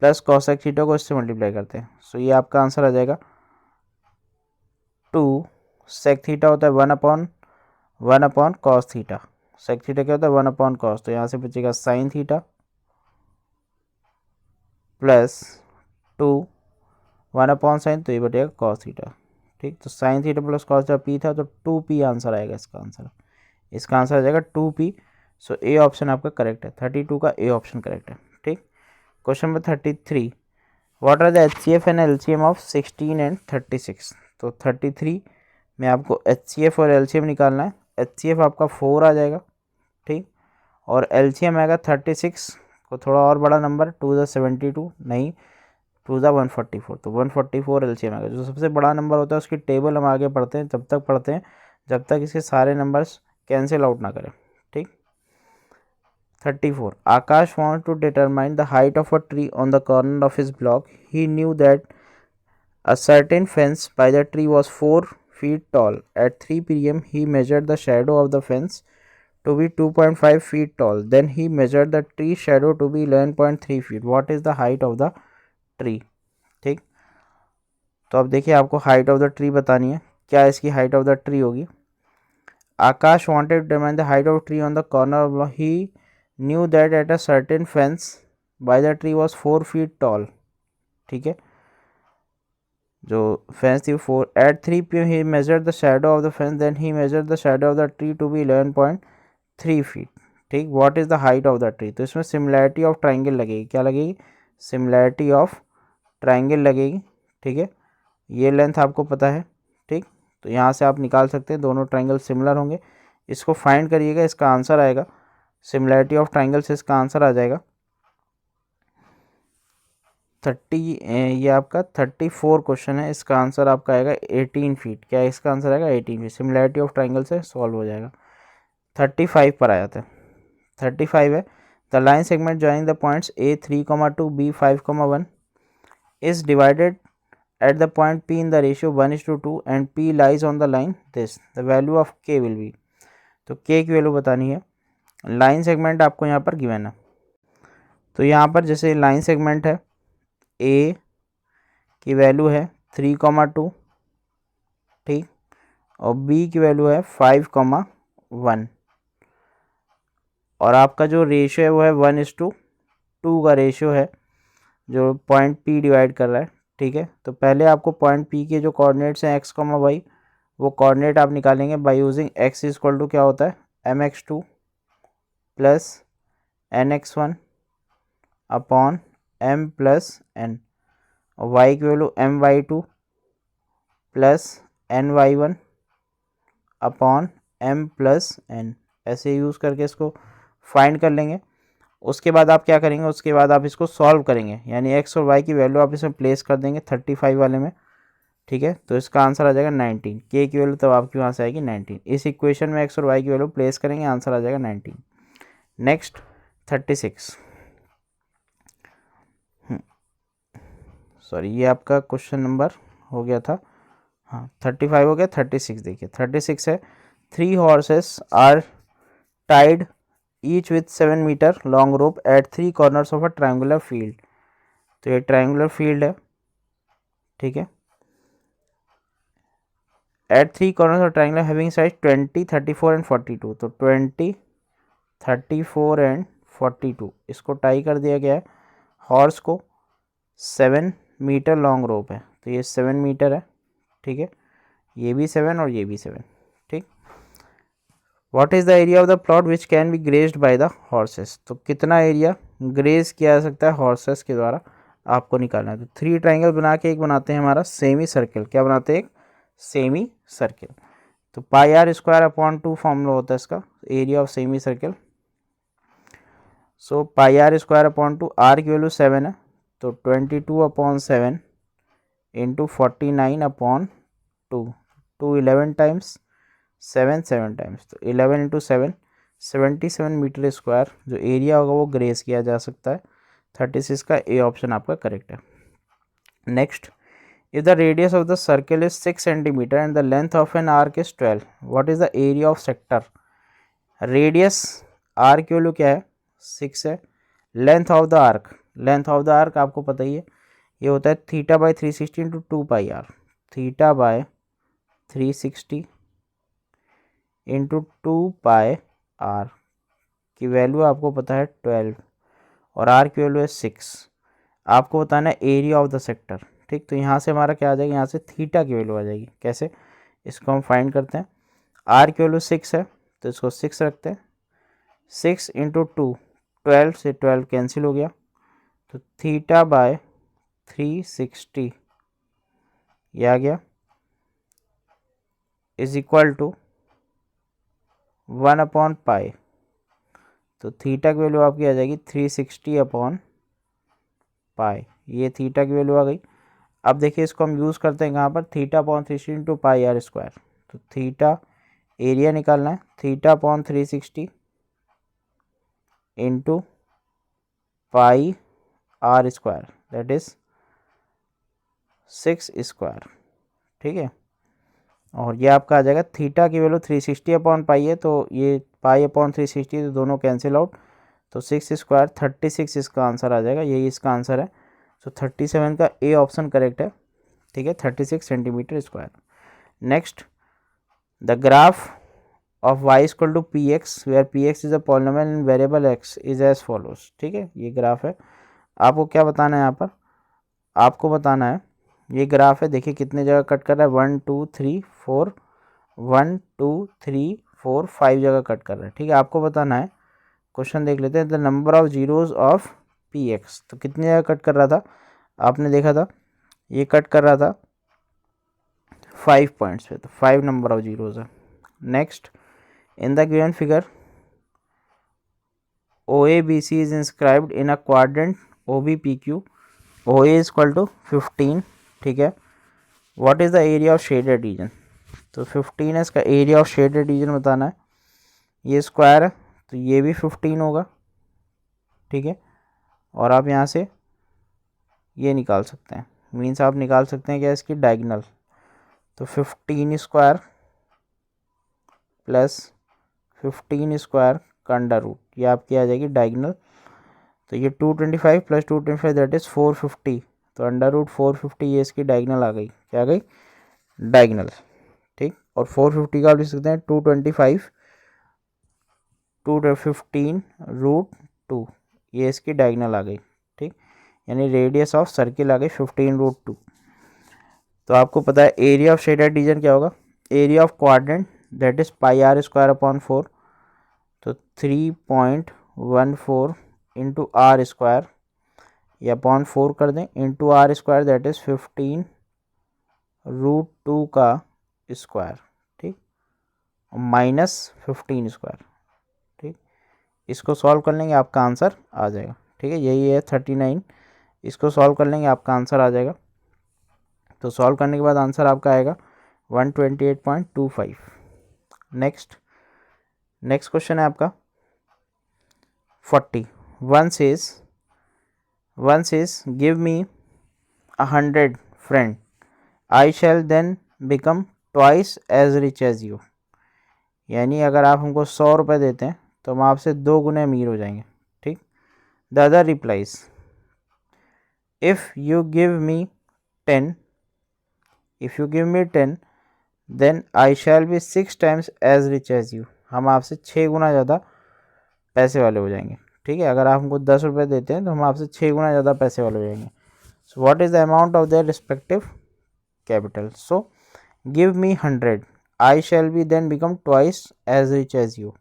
plus cosec theta को इससे मल्टीप्लाई करते हैं, सो ये आपका आंसर आ जाएगा 2 सेक थीटा होता है 1/1 कॉस थीटा, सेक थीटा क्या होता है 1/, कॉस, तो यहाँ से बचेगा साइन थीटा प्लस 2 1/, साइन, तो ये बचेगा कॉस थीटा, ठीक। तो sine theta plus cos theta P था, तो 2p आंसर आएगा इसका आंसर आ जाएगा 2p। सो ए ऑप्शन आपका करेक्ट है, 32 का ए ऑप्शन करेक्ट है, ठीक। Question number 33, what are the HCF and LCM of 16 and 36। तो 33 में आपको HCF और LCM निकालना है, HCF आपका 4 आ जाएगा, ठीक, और LCM आएगा 36 को थोड़ा और बड़ा नंबर 2 ज़ा 72, नहीं 2 ज़ा 144, तो 144 LCM आएगा। जो सबसे बड़ा नंबर होता है उसकी टेबल हम आगे पढ़ते हैं, जब तक पढ़ते हैं जब तक इसके सारे नंबर्स कैंसिल आउट ना करें, ठीक। 34, Akash wants to determine the height of a tree on the corner of his block. He knew that a certain fence by the tree was 4 feet tall. At 3 p.m. he measured the shadow of the fence to be 2.5 feet tall. Then he measured the tree shadow to be 11.3 feet. What is the height of the tree? ठीक, तो अब देखिए आपको हाइट ऑफ द ट्री बतानी है, क्या इसकी हाइट ऑफ द ट्री होगी। Aakash wanted to determine the height of tree on the corner of, he knew that at a certain fence by the tree was 4 feet tall, ठीक है। जो फेंस थी 4, at 3 p.m. He measured the shadow of the fence, then he measured the shadow of the tree to be 11.3 feet, ठीक, what is the height of the tree, तो इसमें सिमिलैरिटी ऑफ ट्राइंगल लगेगी, क्या लगेगी, सिमिलैरिटी ऑफ ट्राइंगल लगेगी। ठीक है, ये लेंथ आपको पता है। ठीक, तो यहाँ से आप निकाल सकते हैं दोनों ट्राइंगल सिमिलर होंगे, इसको फाइंड करिएगा, इसका आंसर आएगा सिमिलैरिटी ऑफ ट्राइंगल से इसका आंसर आ जाएगा 30, ये आपका 34 क्वेश्चन है, इसका आंसर आपका आएगा 18 फीट। क्या इसका आंसर आएगा 18 फीट, सिमिलैरिटी ऑफ ट्राइंगल से सॉल्व हो जाएगा। 35 पर आया था, 35 है, the line segment joining the points A3,2 B5,1 is divided at the point P in the ratio 1:2 and P lies on the line this, the value of K will be, तो K की वैल्यू बतानी है। लाइन सेगमेंट आपको यहाँ पर गिवन है, तो यहाँ पर जैसे लाइन सेगमेंट है A की वैल्यू है 3,2, ठीक, और B की वैल्यू है 5,1 और आपका जो रेशियो है वो है 1:2 का रेशियो है जो पॉइंट P डिवाइड कर रहा है। ठीक है, तो पहले आपको पॉइंट P के जो कोऑर्डिनेट्स हैं x, y, वो कोऑर्डिनेट आप निकालेंगे by using x equal to क्या होता है mx2 plus nx1 upon m plus n, और y की value my2 plus ny1 upon m plus n, ऐसे यूज़ करके इसको फाइंड कर लेंगे। उसके बाद आप क्या करेंगे, उसके बाद आप इसको सॉल्व करेंगे, यानी x और y की वैल्यू आप इसमें प्लेस कर देंगे 35 वाले में। ठीक है, तो इसका आंसर आ जाएगा 19, k की वैल्यू तब आपकी वहाँ से आएगी 19। इस इक्वेशन में x और y की वैल्यू प्लेस करेंगे, आंसर आ जाएगा 19। नेक्स्ट 36, सॉरी ये आपका क्वेश्चन नंबर हो गया था, हाँ 35 हो गया। 36 देखिए, 36 है, 3 horses are tied each with 7 metre long rope at 3 corners of a triangular field, तो ये ट्रायंगुलर फील्ड है। ठीक है, at 3 corners of triangular having साइज 20, 34 एंड 42, तो 20, 34 एंड 42 इसको टाई कर दिया गया है। हॉर्स को 7 मीटर लॉन्ग रोप है, तो ये 7 मीटर है। ठीक है, ये भी 7 और ये भी 7। ठीक, what is the area of the plot which can be grazed by the horses, तो कितना एरिया ग्रेज किया जा सकता है हॉर्सेस के द्वारा, आपको निकालना है। तो 3 ट्राइंगल बना के एक बनाते हैं हमारा सेमी सर्कल, क्या बनाते हैं, एक सेमी सर्कल, तो pi are square upon 2 formula होता है इसका area of semi circle. So pi are square upon 2, r की वैल्यू 7 है, तो 22 upon 7 into 49 upon 2, 2 11 times, 7 7 times, तो 11 इंटू 7 77 मीटर स्क्वायर जो एरिया होगा वो ग्रेस किया जा सकता है। 36 का ए ऑप्शन आपका करेक्ट है। Next, if the radius of the circle is 6 centimetre and the length of an arc is 12, what is the area of sector. Radius r की वैल्यू क्या है 6 है, length of the arc, length of the arc आपको पता ही है, ये होता है theta by 360 into 2 pi r, theta by 360 into 2 pi r की वैल्यू आपको पता है 12 और आर की वैल्यू है 6। आपको बताना है एरिया ऑफ द सेक्टर। ठीक, तो यहाँ से हमारा क्या आ जाएगा, यहाँ से थीटा की वैल्यू आ जाएगी। कैसे, इसको हम फाइंड करते हैं। आर की वैल्यू 6 है, तो इसको 6 रखते हैं, 6 इंटू 2, 12 से 12 कैंसिल हो गया, तो थीटा बाय 360 ये आ गया is equal to 1 upon pi, तो थीटा की वैल्यू आपकी आ जाएगी 360 अपॉन पाई, ये थीटा की वैल्यू आ गई। अब देखिए इसको हम यूज़ करते हैं कहाँ पर, theta upon 360 into pi are square, तो थीटा एरिया निकालना है, theta upon 360 into pi are square that is 6 square. ठीक है, और ये आपका आ जाएगा थीटा की वैल्यू 360 अपॉन पाई है, तो ये पाई अपॉन 360 तो दोनों कैंसिल आउट, तो 6 स्क्वायर 36 इसका आंसर आ जाएगा, यही इसका आंसर है। तो 37 का ए ऑप्शन करेक्ट है। ठीक है, 36 centimetre square. Next, the graph of y equal to P X where P X is a polynomial in variable x is as follows. ठीक है, ये ग्राफ है, आपको क्या बताना है यहाँ पर, आपको बताना है ये ग्राफ है, देखिए कितने जगह कट कर रहा है, 1 2 3 4, 1 2 3 4 5 जगह कट कर रहा है। ठीक है, आपको बताना है क्वेश्चन देख लेते हैं। The number of zeros of P x, तो कितने जगह कट कर रहा था आपने देखा था, ये कट कर रहा था 5 पॉइंट्स पे, तो 5 नंबर ऑफ जीरोज है। Next, in the given figure O A B C is inscribed in a quadrant O B P Q, O A is equal to 15, ठीक है। What is the area of shaded region, तो 15 है, इसका एरिया ऑफ शेडेड रीजन बताना है। ये स्क्वायर है तो ये भी 15 होगा, ठीक है। और आप यहाँ से ये निकाल सकते हैं, मीन्स आप निकाल सकते हैं क्या, इसकी डायगोनल, तो 15 स्क्वायर प्लस 15 स्क्वायर का अंडर रूट, ये आपकी आ जाएगी डायगोनल। तो ये 225 प्लस 225 दैट इज़ 450, तो अंडर रूट 450 ये इसकी डायगोनल आ गई, क्या आ गई, डायगोनल, ठीक। और 450 का आप लिख सकते हैं 225 215 रूट 2, ये इसकी डायगोनल आ गई, ठीक। यानी रेडियस ऑफ सर्किल आ गई 15 रूट 2। तो आपको पता है एरिया ऑफ शेडेड रीजन क्या होगा, area of quadrant that is pi are square upon 4, तो 3.14 इंटू आर स्क्वायर, या अपॉन 4 कर दें, into r square that is 15 root 2 का स्क्वायर, ठीक, माइनस 15 स्क्वायर, ठीक। इसको सॉल्व कर लेंगे आपका आंसर आ जाएगा, ठीक है। यही है 39, इसको सॉल्व कर लेंगे आपका आंसर आ जाएगा। तो सॉल्व करने के बाद आंसर आपका आएगा 128.25। नेक्स्ट क्वेश्चन है आपका 40। One says give me 100 friend, I shall then become twice as rich as you. यानी अगर आप हमको 100 रुपये देते हैं तो हम आपसे 2 गुने अमीर हो जाएंगे, ठीक। The other replies, if you give me 10 then I shall be 6 times as rich as you. हम आपसे 6 गुना ज़्यादा पैसे वाले हो जाएंगे, ठीक है। अगर आप हमको 10 रुपये देते हैं तो हम आपसे 6 गुना ज़्यादा पैसे वाले हो जाएंगे। So what is the amount of their respective capital, so give me 100 I shall be then become twice as rich as you.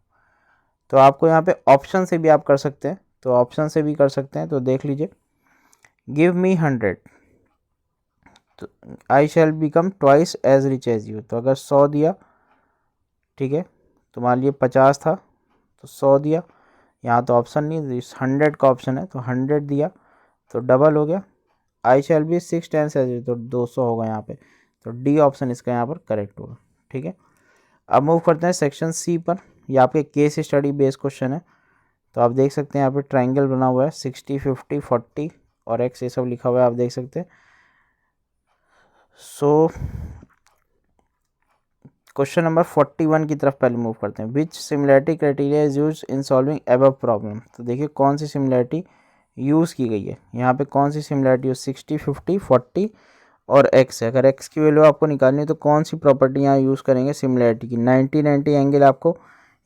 तो आपको यहाँ पे ऑप्शन से भी आप कर सकते हैं, तो ऑप्शन से भी कर सकते हैं, तो देख लीजिए, गिव मी 100 तो I shall become twice as rich as you, तो अगर 100 दिया, ठीक है, तो मान लीजिए 50 था तो 100 दिया, यहाँ तो ऑप्शन नहीं, 100 का ऑप्शन है, तो 100 दिया तो डबल हो गया, आई शैल बी 6 टाइम्स एज, तो 200 होगा यहाँ पे, तो डी ऑप्शन इसका यहाँ पर करेक्ट होगा, ठीक है। अब मूव करते हैं सेक्शन सी पर। ये आपके केस स्टडी बेस्ड क्वेश्चन है, तो आप देख सकते हैं यहाँ पे ट्राइंगल बना हुआ है, 60 50 40 और एक्स ये सब लिखा हुआ है, आप देख सकते हैं। सो क्वेश्चन नंबर 41 की तरफ पहले मूव करते हैं। Which similarity criteria is use in solving above problem, तो देखिए कौन सी सिमिलैरिटी यूज़ की गई है यहाँ पे, कौन सी सिमिलैरिटी 60 50 40 और एक्स है। अगर एक्स की वैल्यू आपको निकालनी है तो कौन सी प्रॉपर्टी यहाँ यूज़ करेंगे सिमिलैरिटी की, 90 90 एंगल आपको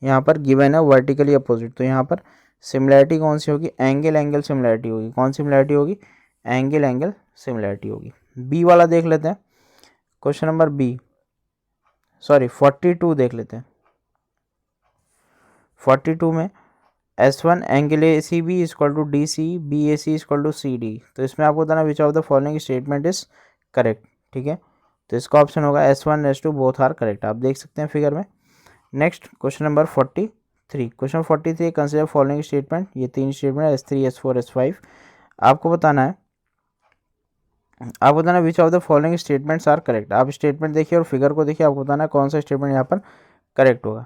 यहाँ पर गिवन है वर्टिकली अपोजिट, तो यहाँ पर सिमिलैरिटी कौन सी होगी, एंगल एंगल सिमिलैरिटी होगी। कौन सिमिलैरिटी होगी, एंगल एंगल सिमिलैरिटी होगी। बी वाला देख लेते हैं, क्वेश्चन नंबर 42 देख लेते हैं। 42 में S1 angle A C B equal to D C, B A C equal to C D, तो इसमें आपको बताना which of the following statement is correct, ठीक है। तो इसका ऑप्शन होगा S1 S2 both are correct, आप देख सकते हैं फिगर में। Next question number 43, question 43 consider following statement, ये 3 स्टेटमेंट S3 S4 S5, आपको बताना which of the following statements are correct. आप स्टेटमेंट देखिए और फिगर को देखिए, आपको बताना है कौन सा स्टेटमेंट यहाँ पर करेक्ट होगा,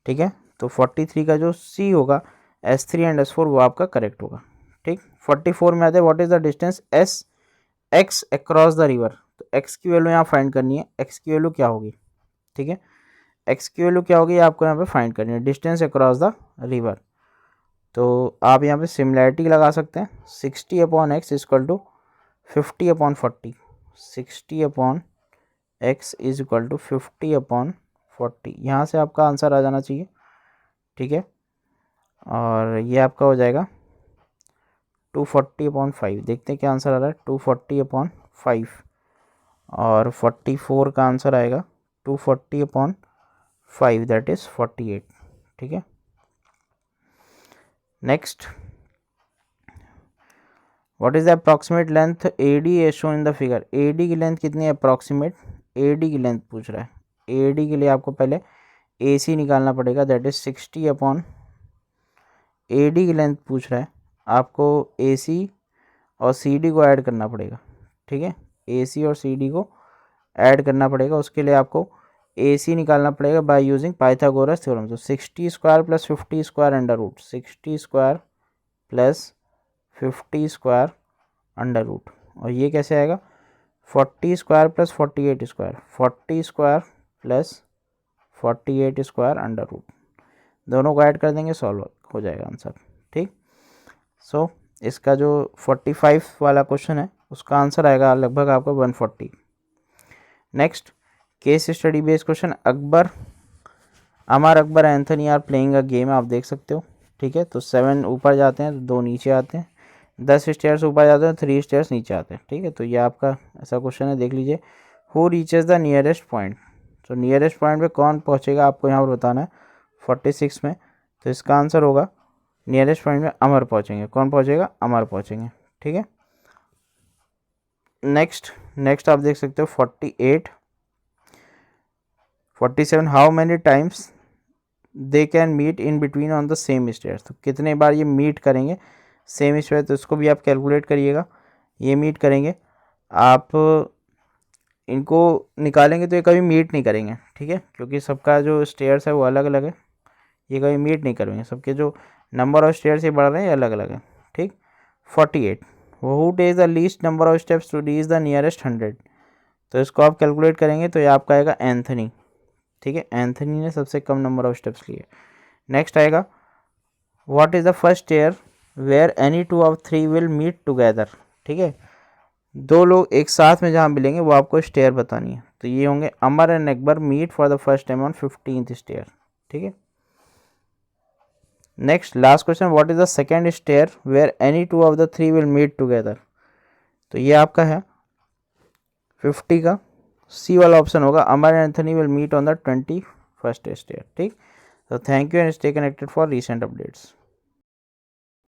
ठीक है। तो 43 का जो सी होगा S3 एंड S4 वो आपका करेक्ट होगा, ठीक। 44 में आते हैं what is the distance S x across the river, तो एक्स की वैल्यू यहाँ फाइंड करनी है, एक्स की वैल्यू क्या होगी, ठीक है, एक्स की वैल्यू क्या होगी आपको यहाँ पे फाइंड करनी है, डिस्टेंस अक्रॉस द रिवर। तो आप यहाँ पे सिमिलैरिटी लगा सकते हैं, 60 upon X equal to 50 upon 40, 60 upon X is equal to 50 upon 40, यहाँ से आपका आंसर आ जाना चाहिए, ठीक है। और ये आपका हो जाएगा 240 अपॉन 5, देखते हैं क्या आंसर आ रहा है, 240 अपॉन 5, और 44 का आंसर आएगा 240 अपॉन 5 दैट इज़ 48, ठीक है। Next, what is the approximate length A D as shown in the figure. A D की लेंथ कितनी है अप्रॉक्सीमेट, ए डी की लेंथ पूछ रहा है। ए डी के लिए आपको पहले ए सी निकालना पड़ेगा, that is 60 upon A D की लेंथ पूछ रहा है, आपको ए सी और सी डी को ऐड करना पड़ेगा, ठीक है। ए सी और सी डी को ऐड करना पड़ेगा, उसके लिए आपको ए सी निकालना पड़ेगा बाय यूजिंग पाइथागोरस थ्योरम। तो 60 square plus 50 square under root, 60 square plus 50 square under root, और ये कैसे आएगा 40 square plus 48 square, 40 square plus 48 square under root, दोनों को ऐड कर देंगे, सॉल्व हो जाएगा आंसर, ठीक। सो इसका जो 45 वाला क्वेश्चन है उसका आंसर आएगा लगभग आपका 140। Next, case study based question, Amar Akbar Anthony are playing a game, आप देख सकते हो, ठीक है। तो 7 ऊपर जाते हैं तो 2 नीचे आते हैं, 10 स्टेयर्स ऊपर जाते हैं 3 स्टेयर्स नीचे आते हैं, ठीक है। तो ये आपका ऐसा क्वेश्चन है, देख लीजिए। Who reaches the nearest point, तो नियरेस्ट पॉइंट पे कौन पहुंचेगा आपको यहाँ पर बताना है 46 में। तो इसका आंसर होगा नियरेस्ट पॉइंट में अमर पहुंचेंगे, कौन पहुंचेगा, अमर पहुंचेंगे, ठीक है। नेक्स्ट आप देख सकते हो 48, 47, how many times they can meet in between on the same stairs, तो कितने बार ये मीट करेंगे सेम स्टेयर, तो इसको भी आप कैलकुलेट करिएगा। ये मीट करेंगे, आप इनको निकालेंगे तो ये कभी मीट नहीं करेंगे, ठीक है, क्योंकि सबका जो स्टेयर्स है वो अलग अलग है, ये कभी मीट नहीं करेंगे, सबके जो नंबर ऑफ स्टेयर्स ये बढ़ रहे हैं अलग अलग है, ठीक। 48, who takes the least number of steps to reach the nearest 100, तो इसको आप कैलकुलेट करेंगे तो ये आपका आएगा एंथनी, ठीक है। एंथनी ने सबसे कम नंबर ऑफ स्टेप्स लिए। नेक्स्ट आएगा, what is the first stair where any 2 of 3 will meet together, ठीक है। 2 लोग एक साथ में जहाँ मिलेंगे वो आपको स्टेयर बतानी है, तो ये होंगे Amar and Akbar meet for the first time on 15th stair, ठीक है। Next last question, what is the second stair where any 2 of the 3 will meet together, तो ये आपका है 50 का सी वाला ऑप्शन होगा, Amar and Anthony will meet on the 21st stair, ठीक। तो thank you and stay connected for recent updates.